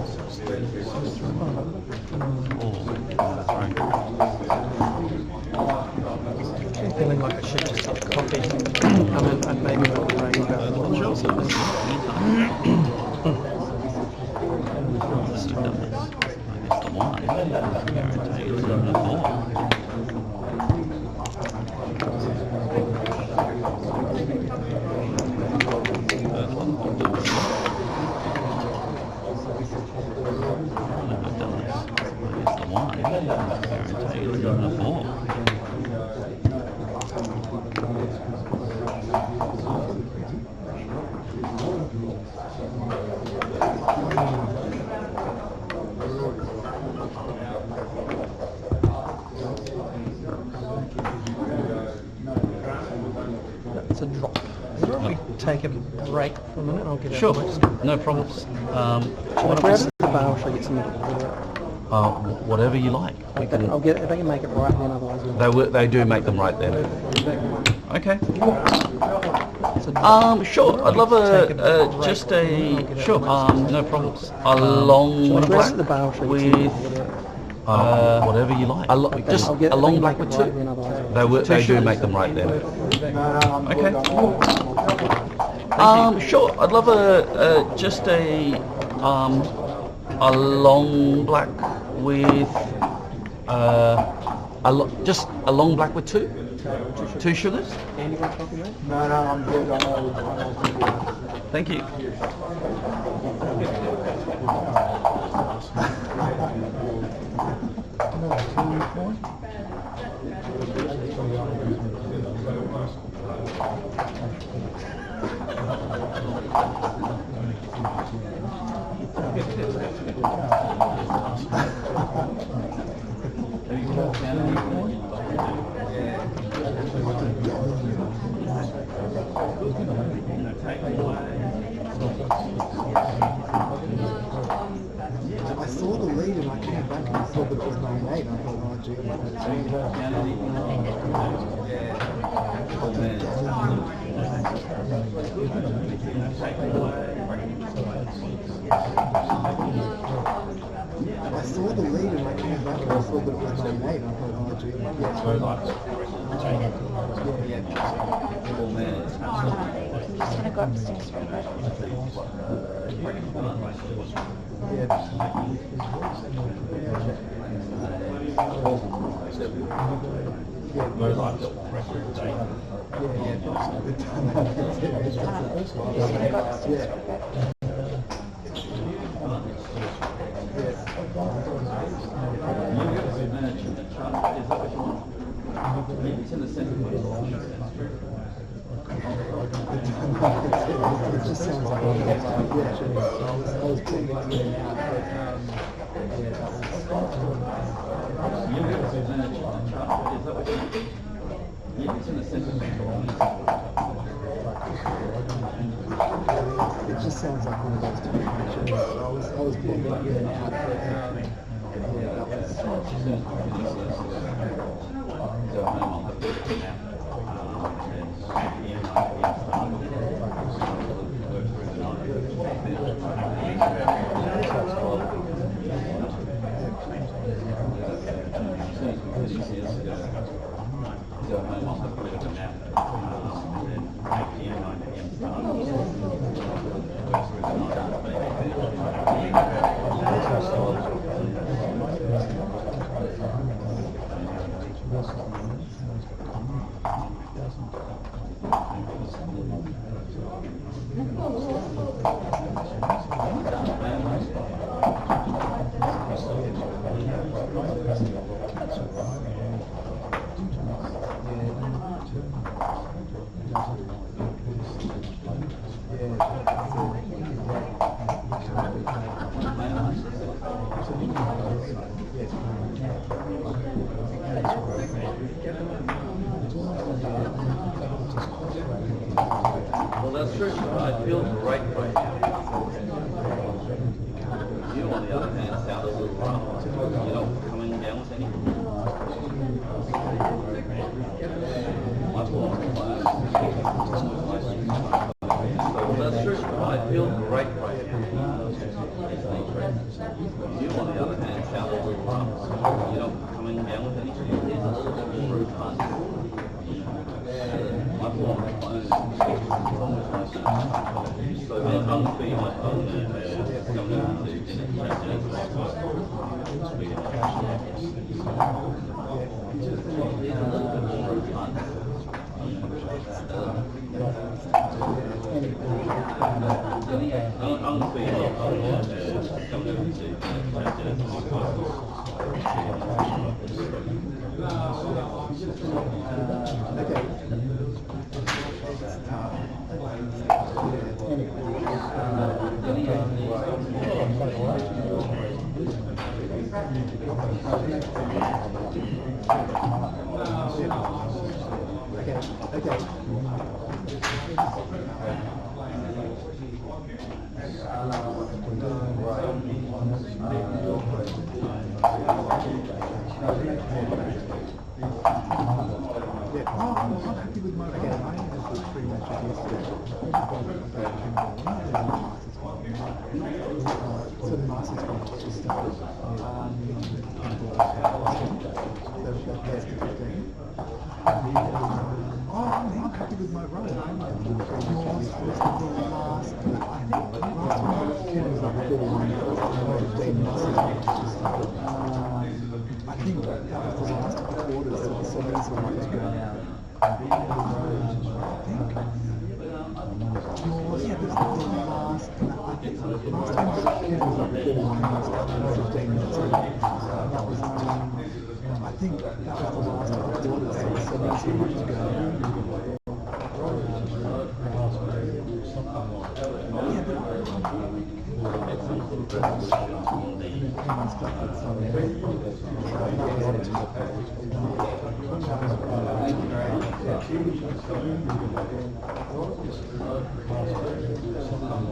Actually feeling like I should just take a coffee. And maybe when we break a bit of water or something. This is the wine. Guarantee it's in the ball. It's a drop. Is it all right if we take a break for a minute? I'll get Sure, out. no problems. Shall I grab the bar or shall I get some water? Whatever you like. We can, I'll get if I can make it right then, otherwise they do make them right then. Okay. it's a drop. Sure. I'd love just a sure. No problems. A long Shall I grab black the bar or shall I get some with water? Whatever you like. just I'll get a if I long can black make with it right two. then, otherwise They do make them right then. Okay. Sure. I'd love just a long black with just a long black with two sugars. Andy got coffee, mate? No, I'm good. I know. Thank you. I saw the lead and I came back and I saw that it was 9-8 and I thought, oh gee, I saw the lead and I came back and I saw that it was 9-8 and I thought, oh gee, Just gonna go upstairs for a bit. It just sounds like I was pulling it in and out, it just sounds like one of those two pictures. I was pulling it in and out, Well, that's true. I feel great right now. You, on the other hand, sound a little rough. You're not coming down with anything.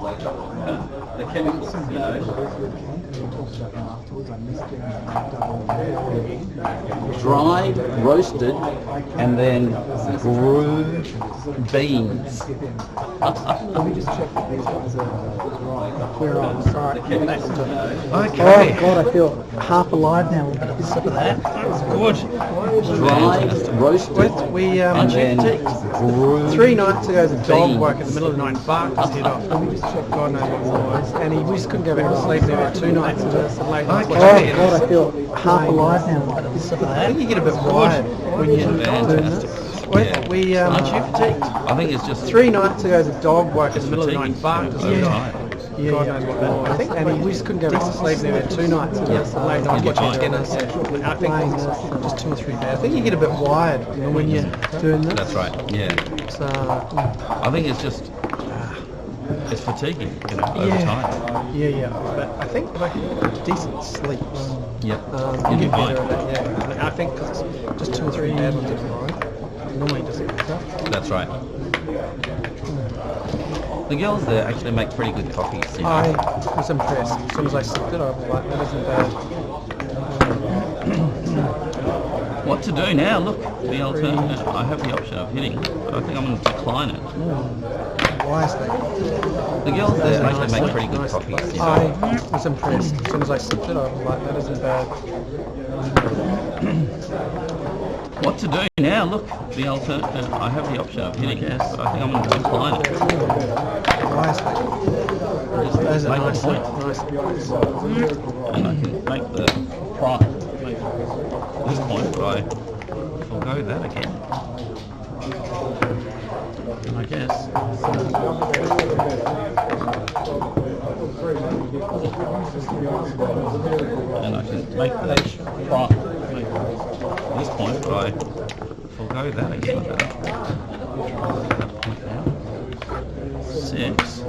The chemicals, dried, roasted, and then grew beans. Let me just check that these guys are right. We're on. Alright, back to Okay. Oh God, I feel half alive now. We'll have a sip of that. That's good. Dried, roasted, We and then grew 3 nights ago, the dog beans. woke in the middle of the night and barked his head off. God knows what it was. And we just couldn't go back to sleep. There were 2 nights of this and late nights watching Oh it. God, I feel half alive now. We'll have a sip of I that. think you get a bit wired when you're doing Fantastic. this. We Aren't you fatigued? I think it's just 3 nights ago, the dog woke in the middle of the night and barked his head off. tired. God knows what that was. And we just couldn't go back to sleep. There were 2 nights of this and late nights watching tennis. I think it was just 2 or 3 days. I think you get a bit wired when you're doing this. That's right. Yeah. So, I think it's just it's fatiguing, over time. yeah. But I think like decent sleep. Yep. You You'll be get fine. better at that. Yeah. I think 'cause it's just 2 or 3 bad ones every night. Normally it doesn't get better. That's right. The girls there actually make pretty good coffees. I was impressed. As soon as I sipped it, I was like, that isn't bad. What to do now? Look, the alternative. I have the option of hitting, but I think I'm going to decline it. Wisely. The girls there actually make pretty good coffees. I was impressed. As soon as I sipped it, I was like, that isn't bad. What to do now? Look, the alternative. I have the option of hitting, but I think I'm going to decline it. Wisely. Those are Make nice. the point. Nice. And I can make the make this point, but I forego that again. And I guess. And I can make the make this point, but I forego that again. That point now. 6.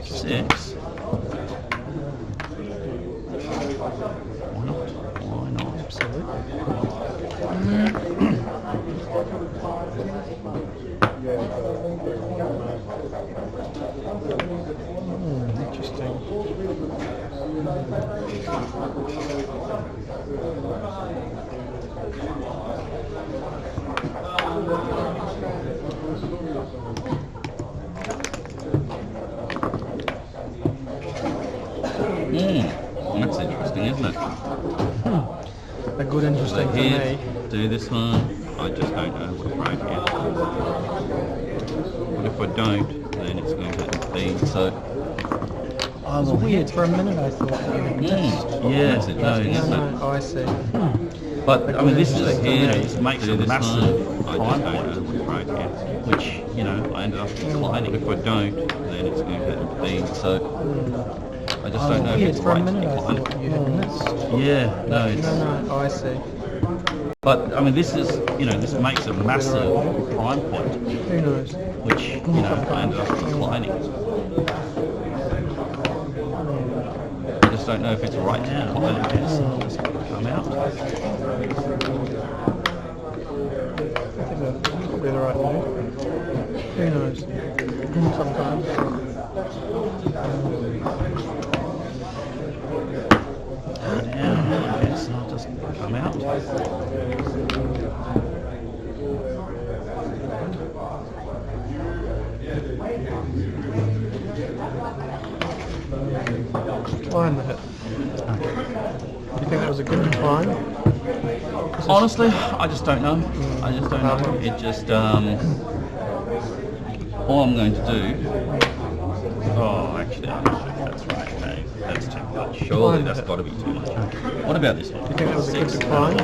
Six. Why not? Why not? Interesting. good interesting for here, me. do this one. I just don't know what right here. But if I don't, then it's going to be so. Oh, it was weird. For a minute I thought. Yes, it knows. No, I see. But I mean, this is Interesting here. for me. It makes a massive prime point, right here, which I ended up declining. If I don't, then it's going to be so. I just don't know if it's For a right to minute I decline. thought you had missed. Yeah, no, it's. No, I see. But I mean, this is this makes a massive prime point, Who knows? which I ended up declining. I just don't know if it's right to decline it. It's just going to come out. I think that's probably the right move. Who knows? Sometimes. Now, I guess I'll just come out. Decline the hit. Do you think that was a good decline? Honestly, I just don't know. I just don't know. It just, all I'm going to do. Oh, actually, I don't think that's right. Okay, that's too much. Surely that's got to be too much. What about this one? Do you think that was a good decline?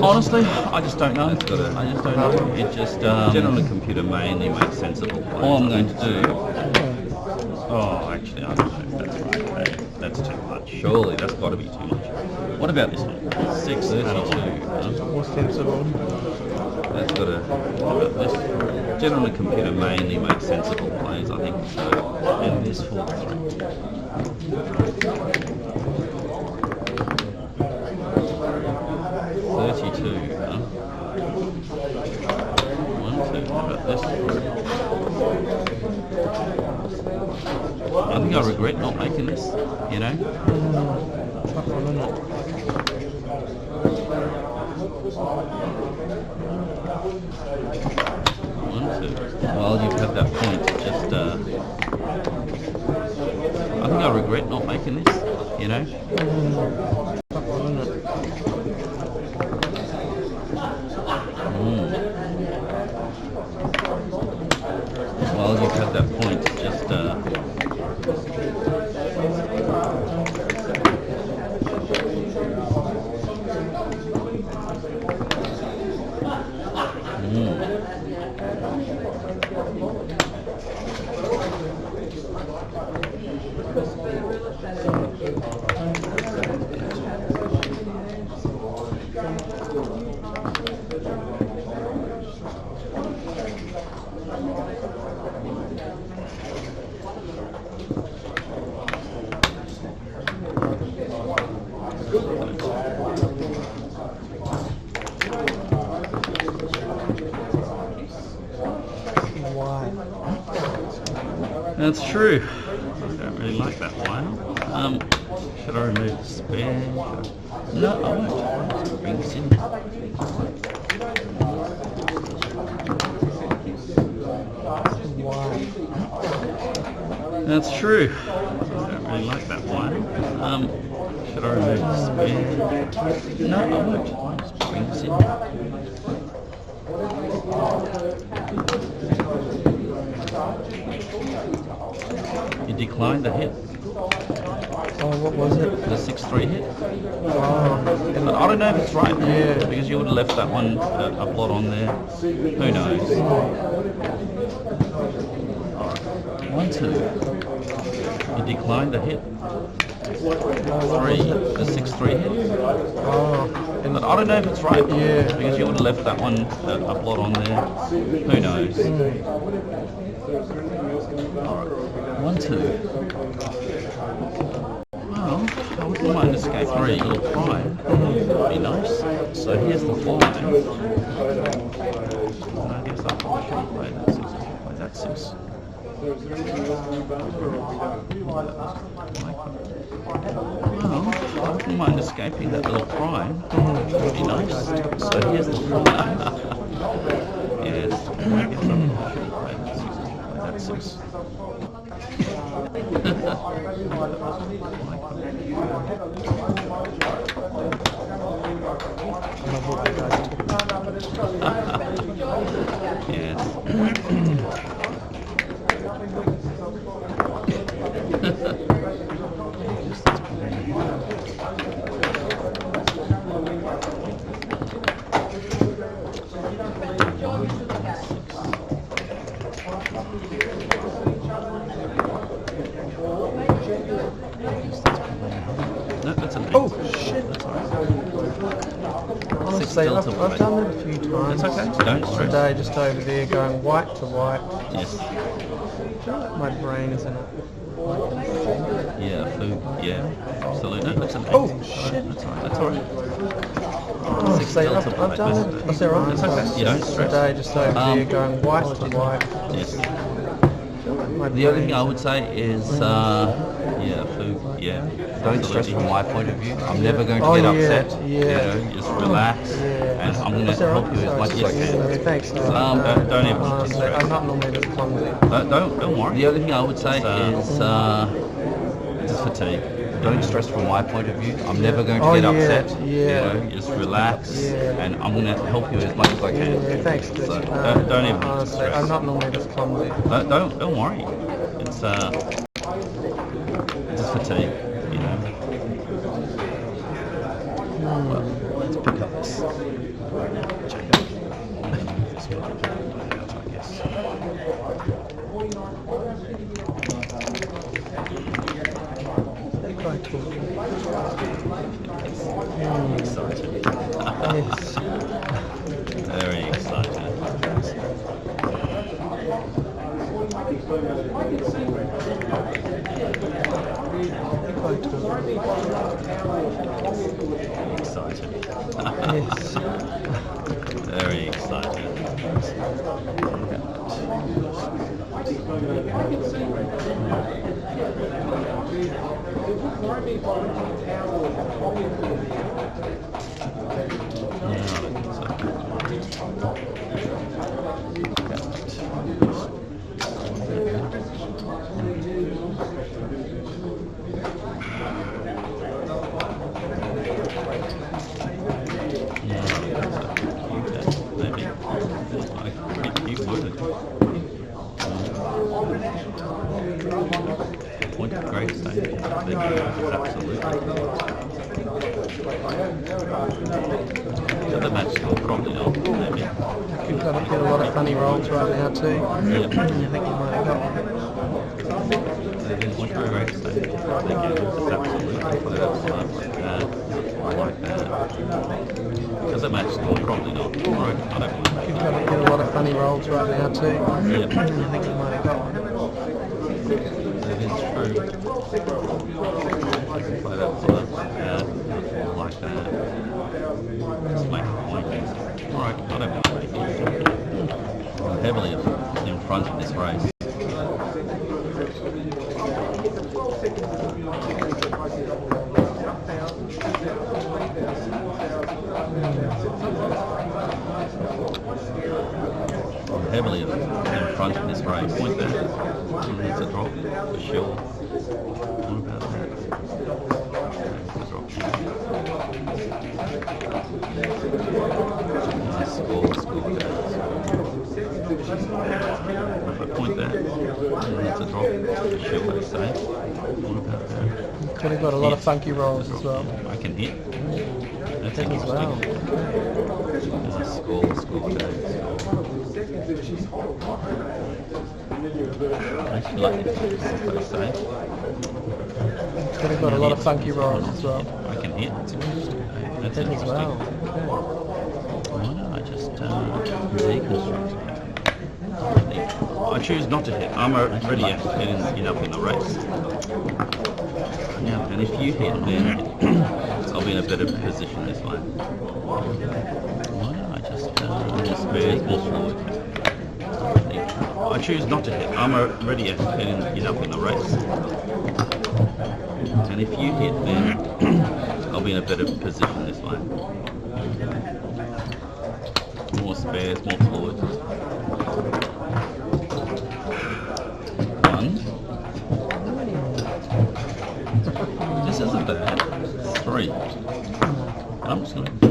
Honestly, I just don't know. I just don't know. It just, generally, computer mainly makes sensible plays. All I'm going to do. Oh, actually, I don't think that's right. Okay, that's too much. Surely that's got to be too much. What about this one? 632. More sensible. That's got to. What about this? Generally, computer mainly makes sensible plays, I think. So, and this 4-3. 32. Huh? 1, 2. What about this? I think I regret not making this. Tough one, isn't it? Well, you've had that point. Just, I think I regret not making this. Tough one, isn't it? Well, you've had that point. Just, that's true. I don't really like that wire. Should I remove the spare? No, I won't. Just bring this in. That's true. I don't really like that wire. Should I remove the spare? No, I won't. Just bring this in. You declined the hit. Oh, what was it? The 6-3 hit. Oh, But I don't know if it's right. Yeah. Because you would have left that one a blot on there. Who knows? Alright. 1, 2. You declined the hit. 3. The 6-3 hit. oh, But I don't know if it's right. Yeah. Because you would have left that one a blot on there. Who knows? Alright. 1, 2. Well, I wouldn't mind escape 3, little prime. That'd be nice. So here's the 5. And I guess I probably shouldn't play that 6. I should play that 6. Well, I wouldn't mind escaping that little prime. That'd be nice. So here's the 5. Yes, I guess I shouldn't play that 6. I should play that 6. say, still I've to done that a few times. It's okay. Don't stress. Today, just over there, going white to white. Yes. I feel like my brain is in it. Yeah, food. Yeah, absolutely. That's okay. Oh, shit. That's all right. That's all right. Oh, say, I've done that. Is that right? It's okay. You don't stress. Today, just over there, going white to white. Yes. I feel like my The only brain thing I would say is, yeah, food. Yeah. Don't stress from my point of view. I'm never going to Oh, get yeah, upset. yeah. You know, just relax, Yeah. and I'm going to Is that help right? you as much as I Yeah, can. thanks. Don't even Honestly, stress. I'm not normally this clumsy. Don't worry. The only thing I would say is, just fatigue. Don't stress from my point of view. I'm never going to Oh, get yeah, upset. yeah. You know, just relax, Yeah. and I'm going to help you as much as I can. Yeah, thanks. So don't even Honestly, stress. I'm not normally this clumsy. Don't worry. It's just fatigue. You know. Well, let's pick up this. Quite cool. Excited. Yes. Very excited. Quite cool. Excited. Yes. Very excited. Maybe like pretty cute, wouldn't it? Point of great stage. Absolutely. The other match will probably not. Maybe. You've got to get a lot of funny rolls right now too. Yeah. I think you might have got one. Point of great stage. Absolutely. I like that. Because the match will probably not. I don't mind. You've got to get a lot of funny rolls right now too. Yeah. I think you might have got one. That is true. I can play that for like that. Just make a point. Alright, I don't mind making it. I'm heavily in front of this race. I'm heavily in front of this race. Point there. It's a drop for sure. What about that? It's a drop. Score. If I point there, it's a drop for sure. They say. What about that? Could have got a lot of funky rolls as well. I can hit. That's Hit as well. interesting. There's a score there. I actually like it, what they say. Could have got a lot of funky rolls as well. I can hit. That's Hit as interesting. well. Why don't I just deconstruct it? I choose not to hit. I'm already ending up in the race. Yeah, and if you hit, then I'll be in a better position this way. Why don't I just spare more forward? I choose not to hit. I'm already ending up in the race. And if you hit, then I'll be in a better position this way. More spares, more forward. 1. This isn't bad. 3. I'm just going to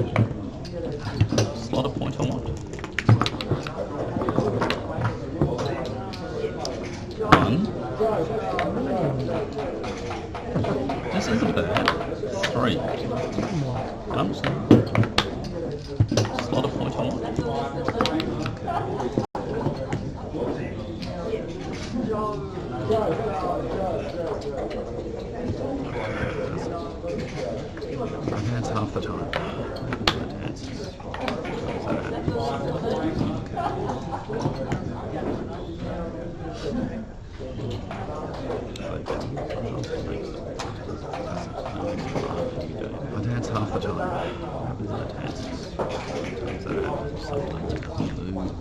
slot a point I want. 1. This isn't bad. 3. I'm just going to slot a point I want. That's half the time. That's I dance half the time. What happens when I dance? Turns that out. Something doesn't move.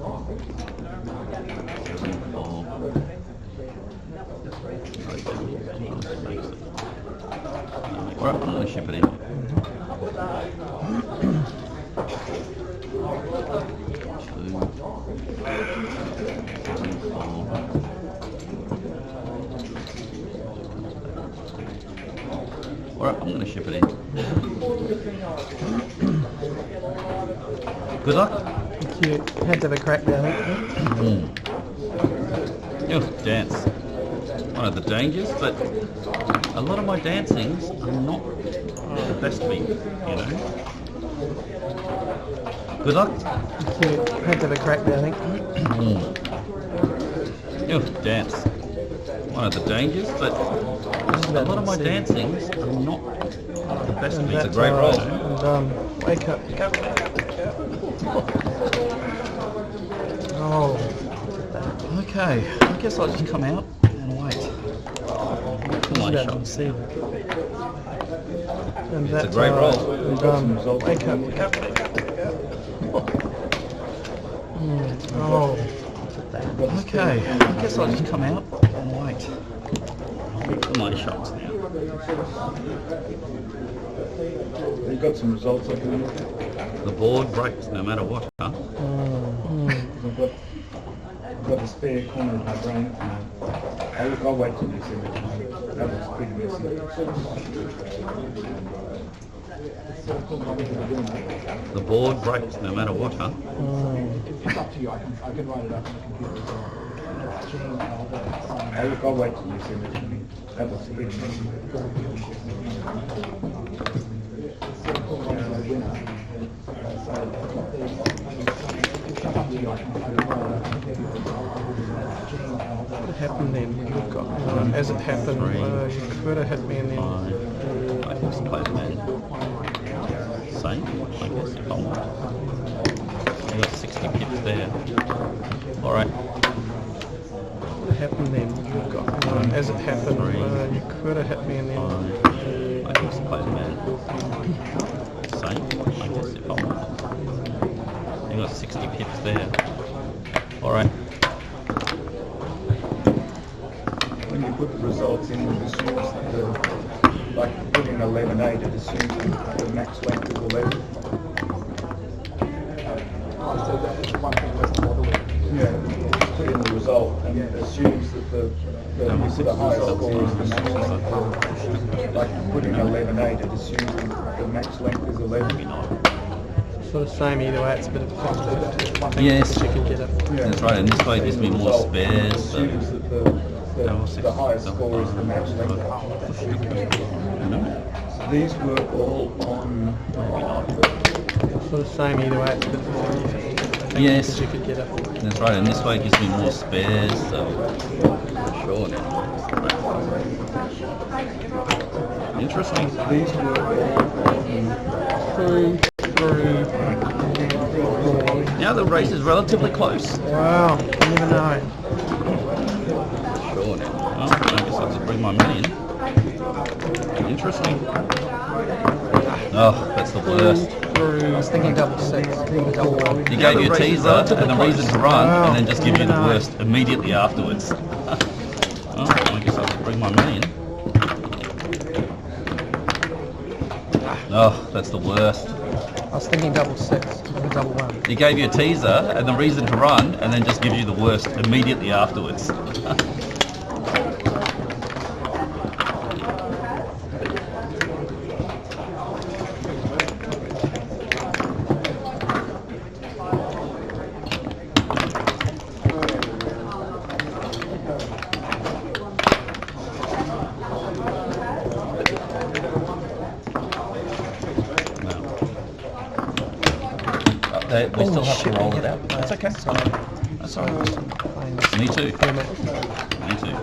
7, 4. Alright, I'm going to ship it in. Alright, I'm going to ship it in. Good luck. Thank you. Had to have a crack there, I think. Dance. One of the dangers, but a lot of my dancings are not the best beat, you know. Good luck. Thank you. Had to have a crack there, I think. Dance. One of the dangers, but a lot of my dancings are not the best beat. It's a great role. And wake up. Oh. Okay, I guess I'll just come out and wait. My shot. See that. And It's a great role. And wake up. Oh. Okay, I guess I'll just come out and wait. My shots now. You've got some results I can look at. The board breaks no matter what, huh? I've got a spare corner of my brain. I'll wait till you see it. That was pretty messy. The board breaks no matter what, huh? It's up to you. I can write it up on the computer as well. I'll wait till you see it. That was pretty messy. What happened then? You've got, as it happened, you could have hit me and then... I just play the man. Same, I guess, if I want. You got 60 pips there. Alright. What happened then? You've got, as it happened, you could have hit me and then... I just play the man. Same, I guess, if I want. You got 60 pips there. Alright. When you put the results in, it assumes that like putting 11-8, it assumes the max length is 11. So that's one thing let's bother with. Yeah, put in the result and it assumes that the highest score is the max length. Like putting 11-8, it assumes that the max length is 11. Sort of same either way, it's a bit of 50-50. Yes. You can get it. Yeah. That's right, and this way gives me more spares. So. Assumes that the highest score is the max length. These were all on. Sort of same either way, it's a bit of 50-50. Yes. You could get it. That's right, and this way gives me more spares. So sure now. Interesting. These were all on. Now the race is relatively close. Wow, you never know. Sure now. Well, I guess I'll just bring my men in. Interesting. Oh, that's the worst. I was thinking double six. Double one. He gave you a teaser and the reason to run, and then just give you the worst immediately afterwards. Well, I guess I'll just bring my men in. Oh, that's the worst. I was thinking double six. Double one. He gave you a teaser and the reason to run, and then just give you the worst immediately afterwards. We still have to roll it out. That's okay. That's all right. Me too. Me too.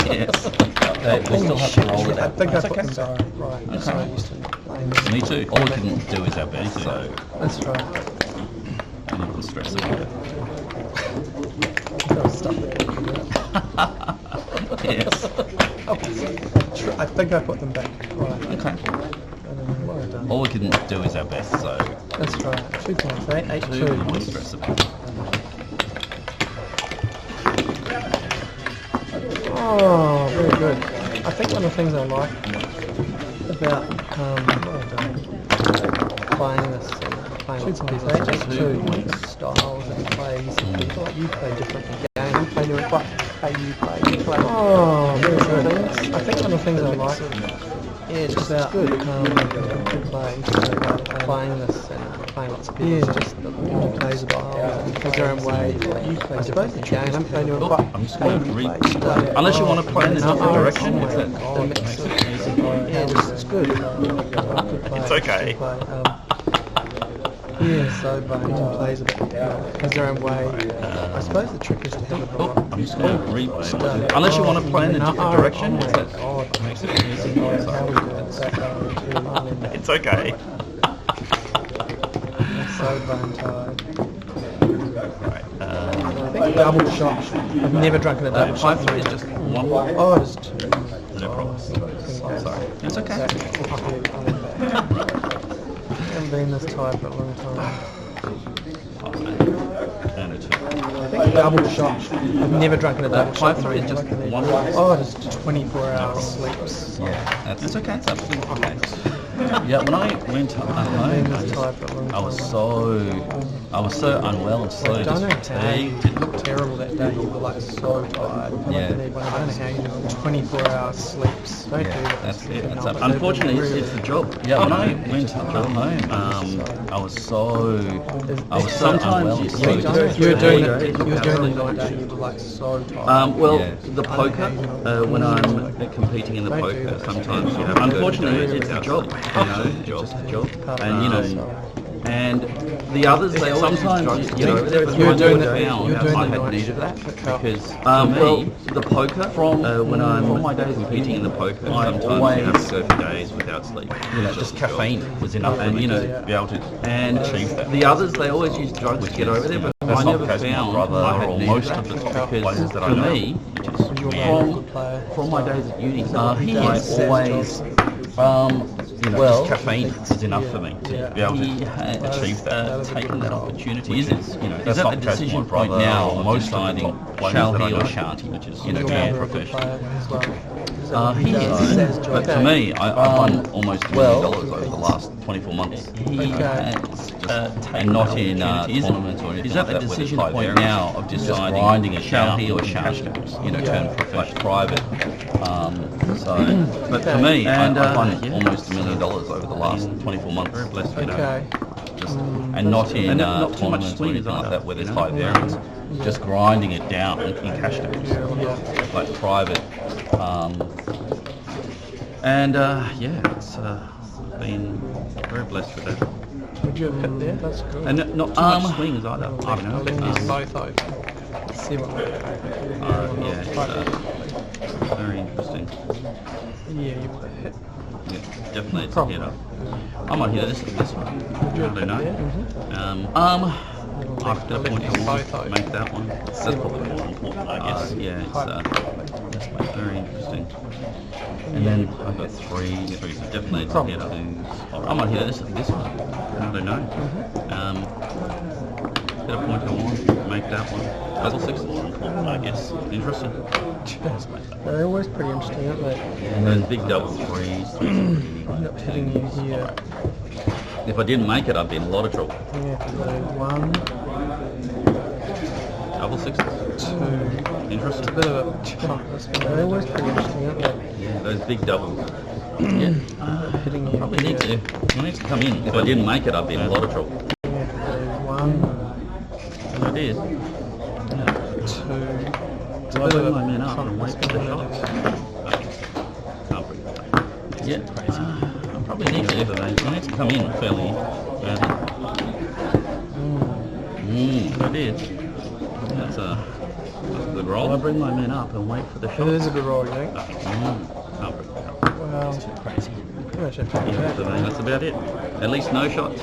Yes. We still have to roll it out. I think That's I put okay. them right. That's how I used to play. Me too. All we can do is our best. So That's right. the stress about it. That was stuff. Yes. I think I put them back. Right. Okay. Well done. All we can do is our best, so That's right. 2.3, 8, do 2. not stress about it. Oh, very good. I think one of the things I like about playing this, playing lots of these is just two different styles and plays. I feel like you play different games. You play different. You play. Oh, very good. I think one of the things I like, it's just about playing this and playing lots of people. It's just the play styles and has their own way. You play different games. I'm playing different. I'm just going to unless you want to play in a different direction, if that makes it easy. Yeah, it's good. It's okay. Yeah, so Barney plays a bit, has their own way. I suppose the trick is to have a I'm just going to replay. Unless you want to play in a different direction, if that makes it easy. It's okay. So bone tied. Right. I think double shot. I've never drunk in a double shot. 5-3 is just one. Oh, it's two. No problem. Sorry. It's okay. I haven't been this tired for a long time. And a 2. I think double shot. I've never drunk in a double shot. 5-3 is just one. Oh, it's 24-hour sleeps. Yeah, that's okay. It's absolutely okay. Yeah, when I went home, I was so unwell and so I don't know how fatigued. you looked terrible that day. You were like so tired. Yeah. I don't know how you do 24-hour sleeps. Don't do that. That's it. Unfortunately, it's the job. Yeah, when I went home, I was so sometimes you were doing the night day. You were like so tired. well, the poker, when I'm competing in the poker, sometimes you have. Unfortunately, it's the job. Just the job. And and the others, they sometimes you were doing the I had need of that because well, the poker when I'm my days competing in the poker, sometimes you have to go for days without sleep. Just caffeine was enough, and be able to achieve that. The others, they always use drugs to get over there, but I never found I had most of the top players that I know. Me, from my days at uni, I always. Just caffeine is enough for me to be able to achieve that. Taking that opportunity is that the decision point now? Most deciding shall he or shan't he, which is being professional. He is. But for me, I've won almost $1 million over the last 24 months. And not in tournaments or anything. Is that the decision point now of deciding grinding shall he or shan't he? Turn professional, private. But for me, I've won almost $1 million over the last 24 months. Very blessed, and not in tournaments or anything like that where there's high variance. Just grinding it down in cash games, like private. It's been very blessed with that. Would you have hit there? That's good. And not too much swings either. I don't know. Let these both open. Let's see what it's very interesting. Yeah, you would have hit. Yeah, definitely it's a hitter. I might hit this one. I don't know. After point to one, make that one. That's probably more important, I guess. It's very interesting. And then I've got three, so definitely it's a hitter. I might hit this one. I don't know. Get a point to one, make that one. Puzzle 6 is more important, I guess. Interesting. They're always pretty interesting, aren't they? And then big double threes. End up hitting you here. If I didn't make it, I'd be in a lot of trouble. Yeah, so 1, double 6. 2. Interesting. It's a bit of a tough. They're always pretty interesting, aren't they? Yeah, those big doubles. Hitting you. Probably need to. I need to come in. If I didn't make it, I'd be in a lot of trouble. Yeah, so 1, And I did. 2. Do I bring my men up and wait for the shots? Can't bring that up. Yeah, crazy. I probably need to. I need to come in fairly badly. I did. That's a good roll. Do I bring my men up and wait for the shots? It is a good roll, you think? Can't bring that up. Well, It's too crazy. pretty much have to do Yeah, that. that's about it. At least no shots.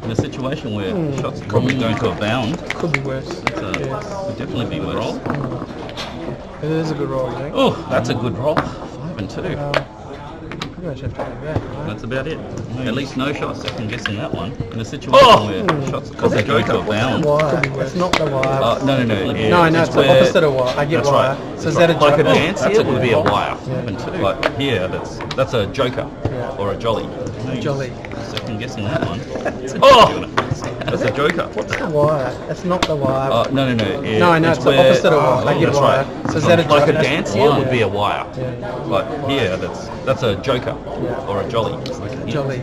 in a situation where shots are probably going to abound, Could be worse. it's Yes. could definitely be worse. It is a good roll, you think? Oh, that's a good roll. 5 and 2. You pretty much have to do that, right? That's about it. At least no shots, second guessing that one. In a situation where shots are probably going to abound. Wire. It's not the wire. No. No, it's the opposite of wire. I get That's wire. right. So is that a Like a joker? dance here would be a wire. 5 and 2. But here, that's a joker Yeah. or a jolly. Jolly. Second guessing that one. Oh, that's a joker. What's the wire? It's not the wire. No. No, it's the opposite of wire. I get That's wire. right. So is that a Like a joker? dance here would be a wire. Yeah. But here, that's a joker Yeah. or a jolly. Jolly.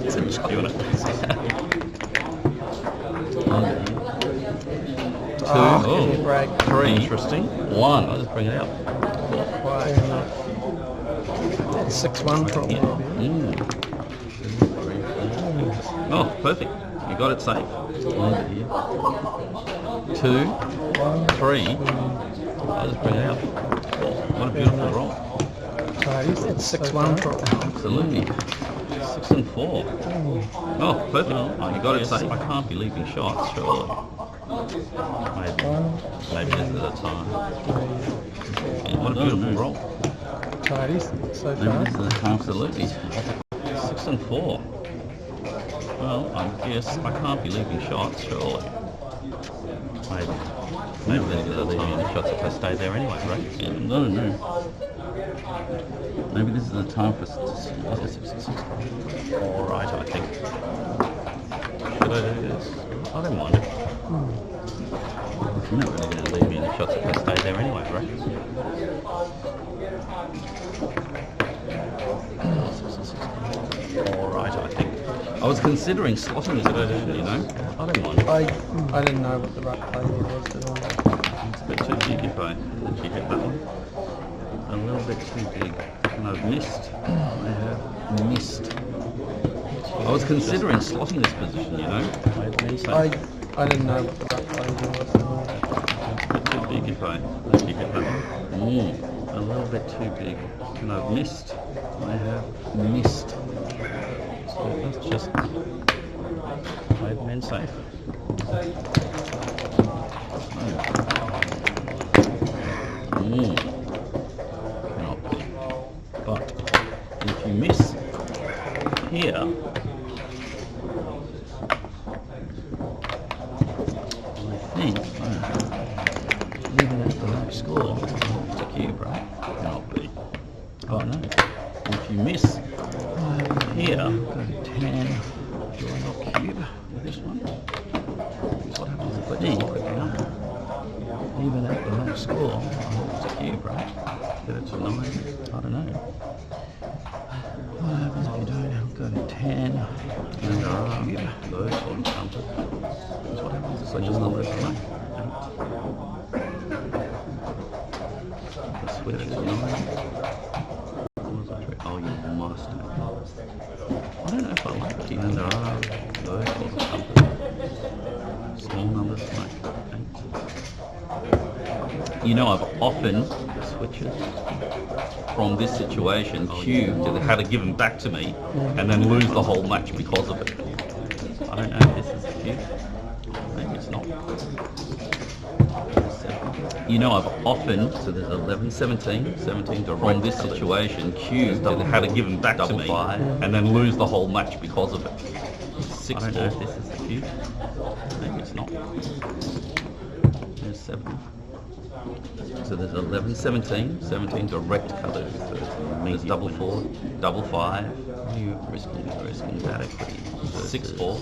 It's a jolly. Oh, Oh. give me a break. 3. Interesting. 1. I'll just bring it out. Wire. 6-1 probably. Oh, perfect. You got it safe. 2, 3. I'll just bring it out. What a beautiful roll. Righties, it's 6-1 probably. Absolutely. 6 and 4. Oh, perfect. Oh, you got it safe. I can't be leaving shots, surely. Maybe this is the time. What a beautiful roll. Righties, so Maybe far. this is the time. Absolutely. 6 and 4. Well, I guess I can't be leaving shots, surely. Maybe this is the time. Shots if I stay there anyway, right? No. Maybe this is the time for... All right, I think. Should I do this? I don't mind it. You're not really going to leave me in the shots if I stay there anyway, right? All right, I think. I was considering slotting this position, you know. I don't mind. I didn't know what the right play there was at all. It's a bit too big if I hit that one. A little bit too big. And I've missed. I have missed. I was considering slotting this position, you know. I didn't know what the right play there was at all. It's a bit too big if I hit that one. A little bit too big. And I've missed. I have missed. So let's just play the men safe. Cannot be. But if you miss here, I think even at the low score, it's a cube, right? Cannot be. Oh no. If you miss here, go to 10. Do I not cube with this one? What happens if I score it down? Even at the low score, I hope it's a cube, right? Get it to 9. I don't know. What happens if you don't? I'll go to 10. And there are those sort of numbers. What happens if I just number it to 8? The switch is 9. Oh, you must have. I don't know if I like it. And there are those sort of numbers. Small numbers like 8. You know, I've often switches from this situation cubed and had it given back to me and then lose the whole match because of it. I don't know if this is a cube. Maybe it's not. You know, I've often, so there's 11, 17 from this situation cubed and had it given back to me and then lose the whole match because of it. 6, I don't know if this is a cube. Maybe it's not. There's 7. So there's 11, 17 direct colours. Means double 4, double 5. You risking that equity. 6, 4.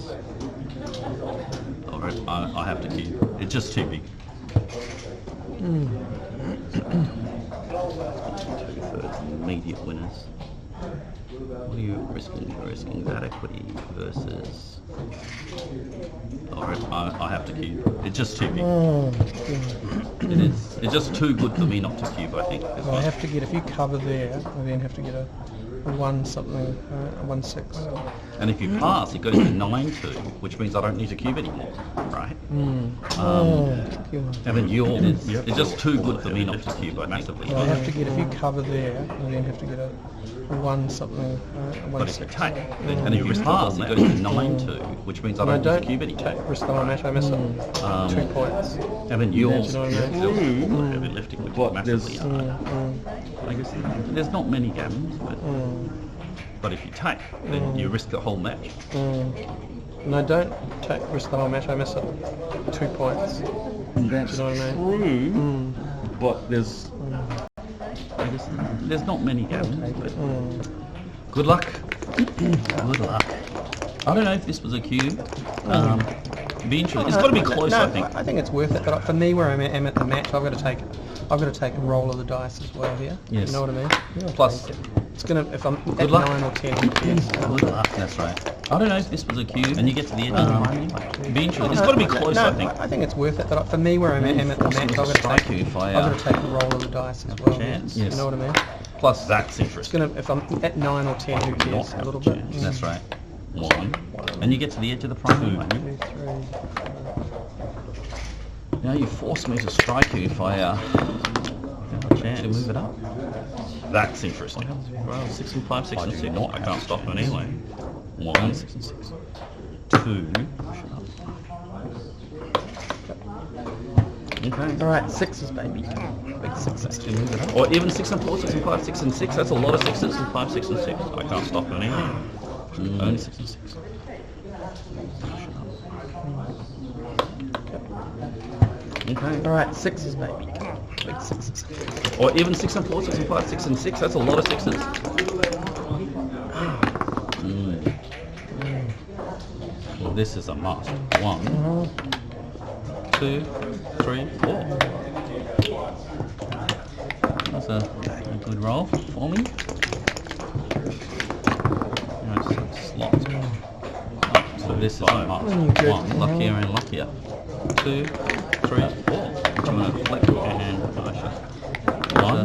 Alright, I have to cube. It's just too big. 2/3 immediate winners. What are you risking that equity versus? Alright, I have to cube. It's just too big. It is. It's just too good for me not to cube, I think. So I have to get, if you cover there, I then have to get a 1 something, a 1/6. And if you pass, it goes to 9-2, which means I don't need to cube anymore, right? And then it's just too good for me not to cube, I massively. So I have to get, if you cover there, I then have to get a 1 something. But if you 1-6. take, and if you pass, it goes to 9-2, which means I And I don't don't cube any take take. risk on a match. I miss it. 2 points. And then you're Do you know what I mean? heavy lifting, which What, is massively there's- hard. I guess there's not many games, but if you take, then you risk the whole match. And I don't take risk the whole match. I miss it. 2 points. That's Do you know what I mean? true, but there's I guess there's not many games, but good luck. Good luck. I don't know if this was a cube. It'd be interesting. It's got to be close, No, I think. I think it's worth it. But for me, where I'm at the match, I've got to take a roll of the dice as well here. Yes. You know what I mean? Plus, It's gonna if I'm Good at luck. 9 or 10. Yes. good luck. That's right. I don't know if this was a cube, and you get to the edge of the money. It'd be interesting. It's got to be close, No, I think. I think it's worth it. But for me, where I'm at the match, I've got to Strike you if I, I've got to take a roll of the dice as well. chance. You Yes. know what I mean? Plus, that's It's interesting. gonna if I'm at 9 or 10, who Not cares? have A little bit. chance. That's right. 1, and you get to the edge of the primary money. 2, 3. Now you force me to strike you if I have a chance to move it up. That's interesting. Well, 6 and 5, 6 and 6. No, I can't stop him anyway. 1, 6 and 6. 2. Okay. All right, 6s, baby. Big 6s. To move it up. Or even 6 and 4, 6 and 5, 6 and 6. That's a lot of 6s. 5, 6 and 6. I can't stop him anyway. Only 6 and 6. Okay. All right, 6s, baby. Big 6s. Or even 6 and 4, 6 and 5, 6 and 6. That's a lot of 6s. Well, this is a must. 1, 2, 3, 4. That's a good roll for me. Slot. So this is a must. 1, luckier and luckier. 2, 3, 4. Do you want to flick and finish it? 1, a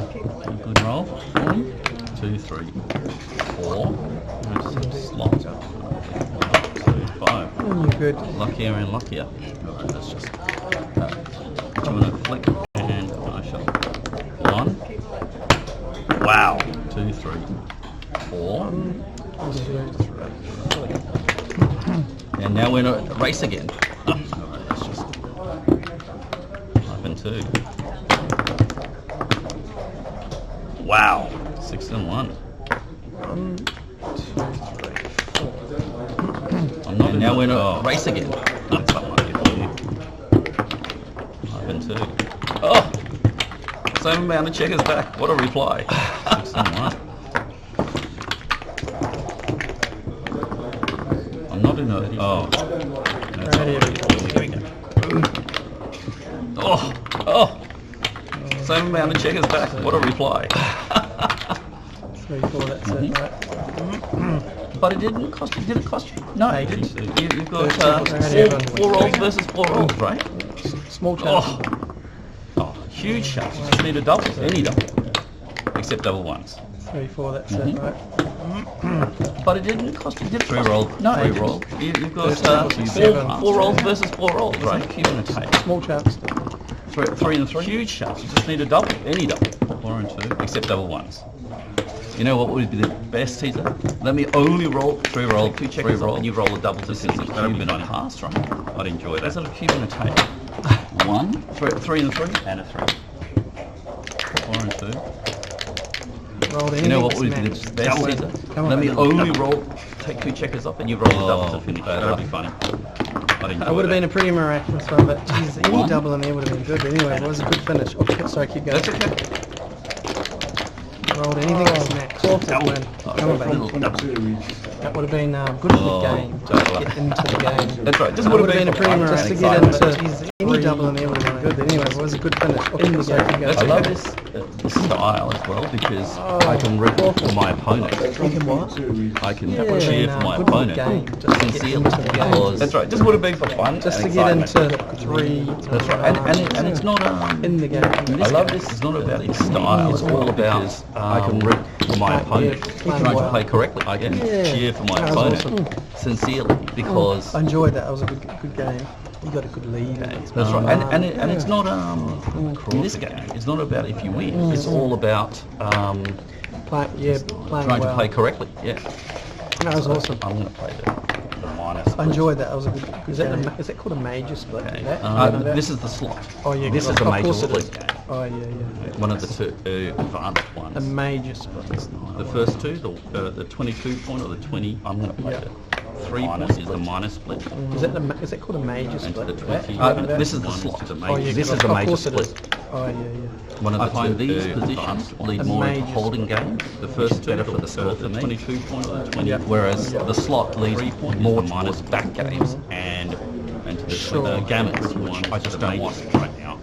good roll. 1, 2, 3, 4. Slot. 2, 5. You're good. Luckier and luckier. Alright, that's just. Do you want to flick and finish it? 1. Wow. 2, 3, 4. And now we're in a race again. Alright, that's just. 5 and 2. Wow. 6 and 1. I'm not. And now we're in a race again. That's what I want to give you. 5 and 2. Oh! Same amount of checkers back. What a reply. 6 and 1. I'm not in a. Oh. That's all right. Here we go. Oh! Oh! Same amount of checkers back. What a reply. 3, 4, that's it, right? But it didn't cost you. Did it cost you? No, it didn't. You've got four rolls versus 4 rolls, right? Small chance. Oh, huge chance. You just need a double. Any double. Except double ones. 3, 4, that's it, right? But it didn't cost you. Did it? 3 rolls. No, 3 rolls. You've got Seven. 4 rolls versus 4 rolls, right? Cube and a take. Small chance. 3 and 3. Huge chance. You just need a double. Any double. 4 and 2. Except double ones. You know what would be the best, Caesar? Let me only roll 3 rolls, 2 checkers, 3 rolls, and you roll a double to 6. That'd be nice. Pass, right? I'd enjoy that. Is that a cube and a take? 1, 3 and 3, and a 3. 4 and 2. Rolled You know what would be anything, the best, Caesar? Come on, Let me baby. only roll, take 2 checkers off, and you roll a double to finish. That'd be funny. I'd enjoy It would have been a that. pretty miraculous one, but geez, any 1. double in there would have been good. But anyway, it was a good finish. Oh, sorry, keep going. That's okay. Rolled anything smacked. Double. Come on, baby. That would have been good for the game. Just to get into the game. That's right. This It would would have have been a for pretty fun miraculous and to get excitement. into. Geez, any double in there would have been good. But anyway, it was a good finish. In the game. That's I love this style as well because I can root for my opponent. You can what? I can That would have cheer been, for my good for the opponent game. Just to get sincerely into the game. because that's right. This would have been for fun Just to and get excitement. into 3. That's right. And it's not in the game. I love this. It's not about its style. It's all about I can root for my opponent. Trying to play correctly. I can cheer for my That was opponent sincerely because I enjoyed that. That was a good game. You got a good lead. that's right. And it's not in this game. It's not about if you win. It's all about Playing trying well. to play correctly. Yeah. That was awesome. I'm going to play the minus. I enjoyed that. That was a good. Is that called a major split? Okay. That? This is the slot. Oh yeah. This is of a major course it is. split. Oh yeah. One of the two. Advanced ones. A major split. The first two, the 22 point or the 20. I'm going to play Yeah. the 3 point is the minus split. Is that called a major And to split? the 20. This is the one slot. to the Oh yeah. major. This is of a major course it is. split. Oh yeah. One of I the find two. these positions lead A more into major holding games. The first two, better for the score for the me. 22 point or the 20. Yeah. Whereas the slot leads 3 point more is the towards minus back games. and to the Sure. gamuts, which I just don't want right now.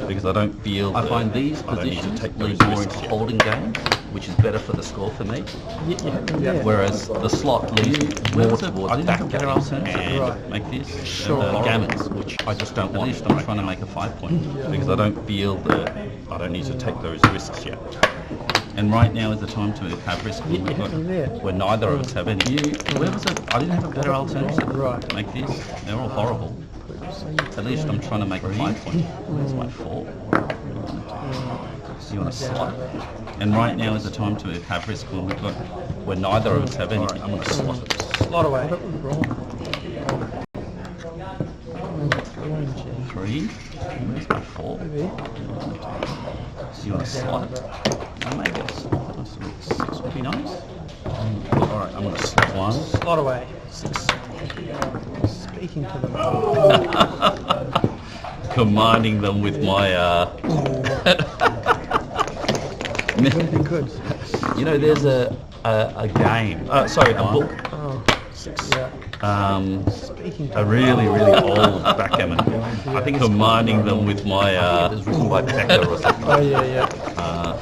Because I don't feel I find these positions lead more into holding games, which is better for the score for me. Yeah. Whereas the slot leads more towards back games and Right. make this Sure. gamuts, which I just don't want. At least I'm trying to make a 5 point because I don't feel that I don't need to take those risks yet. And right now is the time to have risk when, we've got, Yeah. when neither of us have any. Where was it? I didn't have a better alternative. Right. Make this. They're all horrible. At least I'm trying to make a 5 point. That's my 4. So you want to slot. And right now is the time to have risk when we've got when neither of us have any. I'm going to slot it. Slot away. 3. Where's my 4? So you want to slot it. And make it 6 would be nice. Alright, I'm going to slot 1. Slot away. 6. Speaking to them. Commanding them with my Really good. You know, there's a game. Sorry, a book. Oh, 6. Yeah. Speaking to a really old backgammon. I think it's commanding them with my It was written by Becker or something. Oh yeah.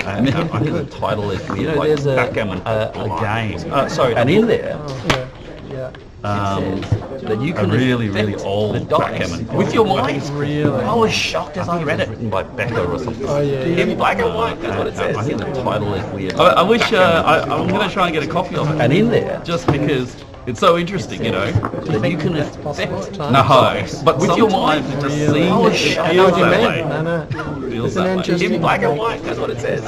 And I think the title is weird. You know, there's a backgammon. a game. Sorry, And in there, Oh yeah. that you a can really affect the old dice backgammon. with your mind. Really? I was shocked as I read it. Written by Becker or something. Oh yeah. In black and white. That's what it says. I think the title is weird. I wish I'm going to try and get a copy of it. And in there, Just because it's so interesting, you know. that you can That's affect possible at times? No, but with your mind, it just Really? seems I was it shocked. I know feels what you that mean. way. No. Feels It's an that way. interesting. in black and white. That's what it says.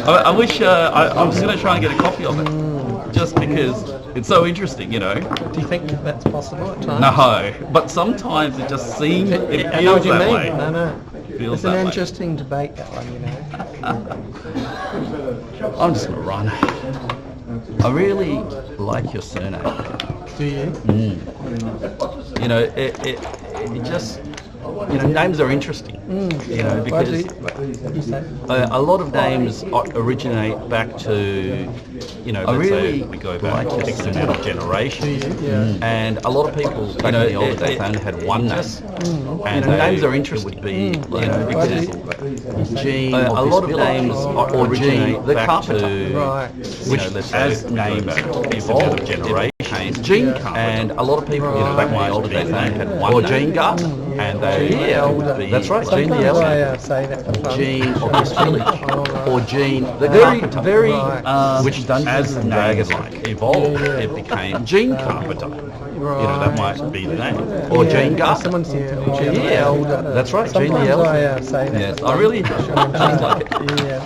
I wish I was going to try and get a copy of it, just because it's so interesting, you know. Do you think that's possible at times? No, but sometimes it just seems it I know what feels you that mean. way. No. Feels It's an that way. interesting debate, that one, you know. I'm just going to run. I really like your surname. Do you? You know, it just, you know, names are interesting. You know, Why do because you say? a lot of names originate back to, you know, let's say we go back to X amount of generations. Yeah. And a lot of people back in the old days only had one name. And names are interesting. It would be, you know, Why do because you? Gene, A lot of names originate the back carpenter. to, Right. which let's say as names evolved evolved, generations. Gene And a lot of people, you know, back in the older days, they only had one. Or Gene Gardner. And they, Gene the Elder. that's right, Gene the Sometimes I Elder. say that for fun. Gene O'Keefe, or Gene the very, Carpenter. very, Right. Which Dungeons and Dragons like evolved. Yeah. It became Gene Carpenter. Right. you know, that might be the name. Or Yeah, Gene Gardner. Someone said to me, Gene the Yeah, Elder. that's right, Gene the Sometimes Elder. I say that. Yes, I really enjoy it. Sounds like it. Yeah.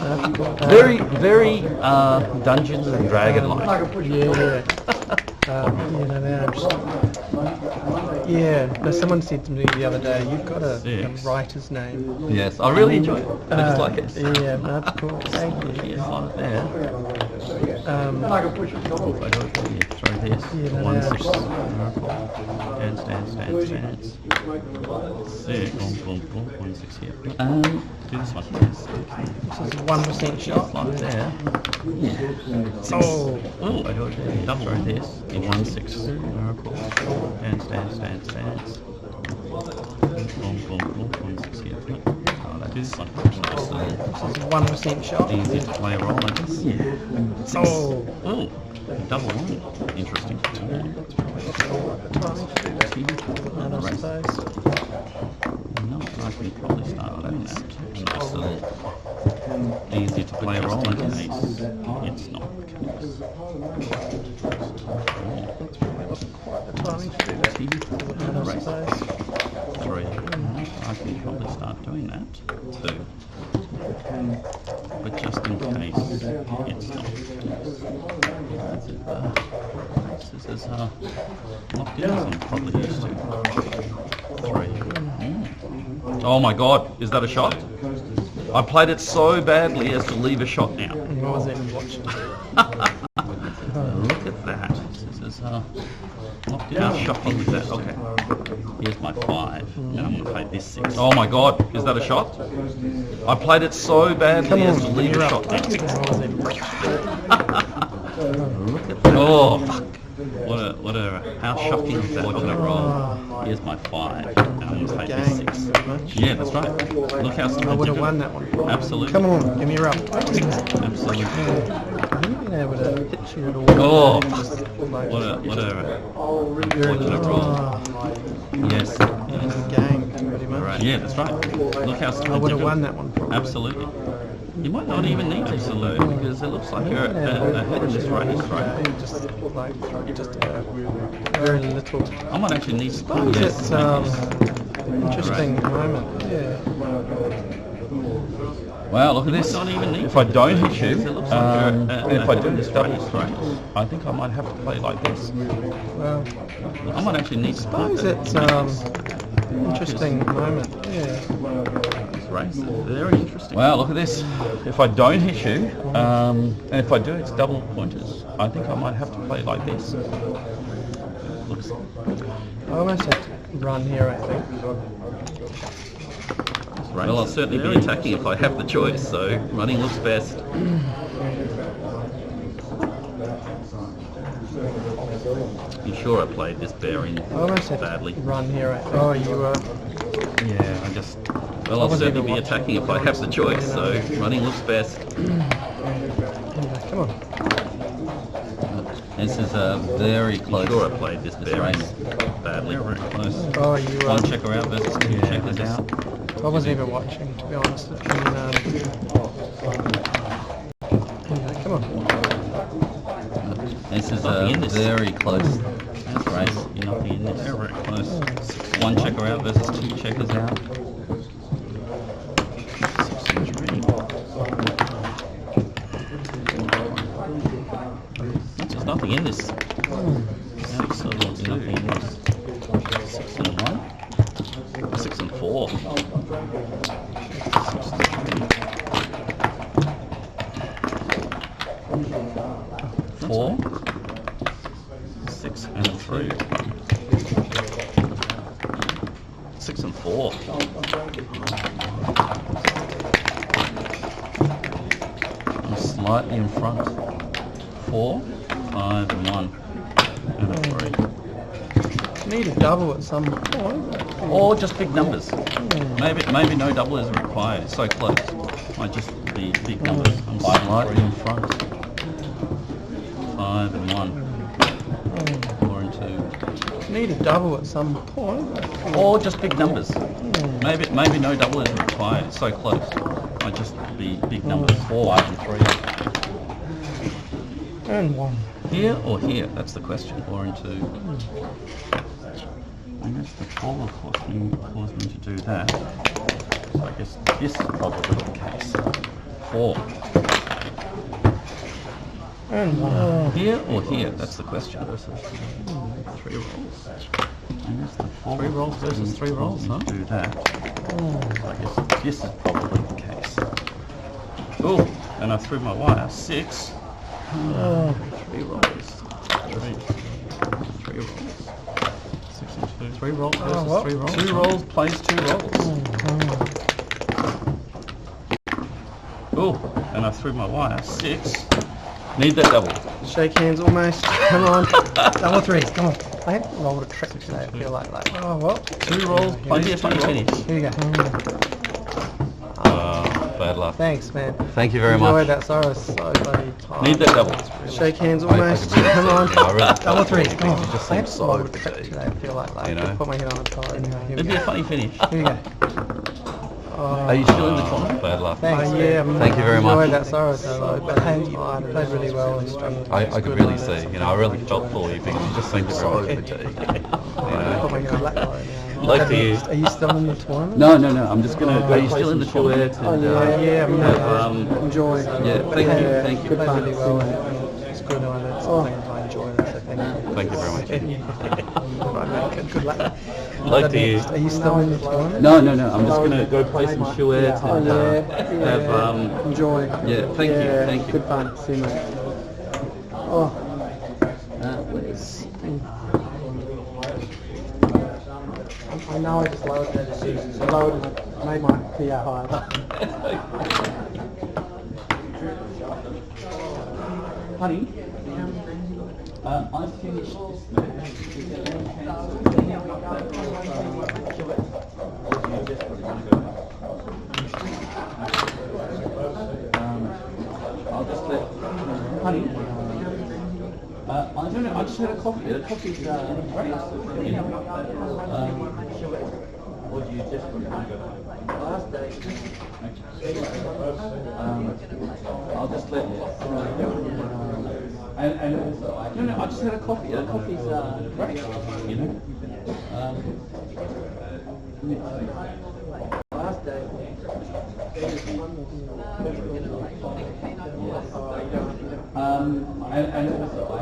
Very, very Dungeons and Dragon like. Yeah. You know, now I'm just, yeah. No, someone said to me the other day, you've got a Six. writer's name. Yes, I really enjoy it. I just like it. Yeah, no, that's cool. Thank you. Yes, like that. If I do it, yeah, throw this. Yeah, 1, no, 6. Stance. Six. Boom, boom, boom. 1, 6 here. Do this one. Yes. This is a 1% shot. Like there. Oh, Oh, I do it. Double throw this. In 1, 6. Stance. Boom, boom, boom. 1, 6 here. Oh, that is one. this is a 1% shot. Easy to play a roll, I guess. Oh, Oh, double one. Interesting. and I suppose. No, I can probably start doing that. Nice little easy to play a roll, I guess. It's not the case. Quite the timing to do that. And I suppose. 3. I can probably start doing that. 2. But just in case. Yes. This is locked in as I'm probably used to. 3. Oh my God, is that a shot? I played it so badly as to leave a shot now. I wasn't even watching. Look at that. This is locked in. How shocking is that? Okay. Here's my 5. And I'm going to play this 6. Oh my God, is that a shot? I played it so badly as to leave a shot now. I wasn't even watching. Look at that. Oh, fuck. What a, how shocking is that? What a roll. Here's my 5. And I'm going to play this 6. Yeah, that's right. Look how I would have won that one. Absolutely. Come on, give me a rub. Absolutely. I haven't been able to hit you at all. Oh, Just like, what a you're in the roll. Yes. game, pretty much. Right. Yeah, that's right. Look how I would have won that one probably. Absolutely. You might not even need to absolutely because it looks like you're ahead in this race, right? Just like very little. I might actually need to Suppose it's interesting moment. Yeah. Wow, look at this. Not even need if I don't hit you, and if I do this double race, I think I might have to play like this. Well, I might actually need to suppose it's interesting moment. Yeah. Race. Very interesting. Wow, look at this. If I don't hit you, and if I do, it's double pointers. I think I might have to play like this. Looks. I almost have to run here, I think. Well, I'll certainly be attacking if I have the choice, so running looks best. You sure I played this bearing I almost have badly? to run here, I think. Oh, you were. Yeah, I just... Well, I'll certainly be attacking if I have the choice, so running looks best. Come on. This is very close. Sure I played this bearing badly. Very close. Oh, you were. 1 checker out versus 2 checkers out. I wasn't even watching, to be honest. Come on. This is very close. That's right. You're not in this. Very close. 1 checker out versus 2 checkers out. 6-3. There's nothing in this. Absolutely nothing in this. 6-1. 6-4. 4, 6 and 3. 6 and 4. I'm slightly in front. 4, 5 and 1 and a 3. Need a double at some point. Or just big numbers. Maybe no double is required. It's so close. Might just be big numbers. I'm slightly in front. 5 and 1. 4 and 2. Need a double at some point. Or just big numbers. Maybe no double is required. It's so close. Might just be big numbers. 4, 5 and 3. And 1. Here or here? That's the question. 4 and 2. I guess the 4 will cause me to do that. So I guess this is probably the case. 4. And 1. Here or here? That's the question. Versus 3 rolls. I guess the 3 rolls versus 3 rolls, huh? Do that. So I guess this is probably the case. Oh, and I threw my wire. 6. 3 rolls. 3 rolls. 6 and 2. 3 rolls versus 3 rolls. 2 rolls plays 2 rolls. Oh, and I threw my wire. 6. Need that double. Shake hands almost. Come on. Double 3. Come on. I haven't rolled a trick today. I feel like oh well. 2 rolls plays 2 rolls. Here you go. Bad luck. Thanks, man. Thank you very Enjoyed much. that. Sorry, I was so bloody tired. Need that double. Shake hands almost. I Come on. really Double 3. felt Come on. it just I seemed haven't so rolled a trick fatigued. today. I feel like You know? put my head on a pillow. Here we It'd be a go. funny finish. Here we go. Are you still in the corner? Bad luck. Thanks. Yeah. Thank you very Enjoyed much. that. Sorry, I was so tired. Played really well and struggled. I could really see, I really felt for you because you just seemed so fatigued. Put my head on a black line now. Like to you. Are you still in the tournament? No. I'm just gonna. Are you still in the tournament? Enjoy. Yeah, thank you. Good fun. Really well, and it's good. I know it's something I enjoy. So thank you. Thank you very much. Right, mate. Good luck. Like to you. Are you still in the tournament? No. I'm just gonna go play some charrettes and have enjoy. Yeah, thank you. Good fun. See you, mate. Oh. I know I just lowered that decision, so lowered it, made my PR higher. Honey, I finished I'll just let honey. I don't know. I just had a coffee. The coffee's great. Or do you just last day? I'll just let and also I just had a coffee. The coffee's great. You know. Last day. And also I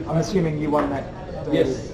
I'm assuming you won that. Yes.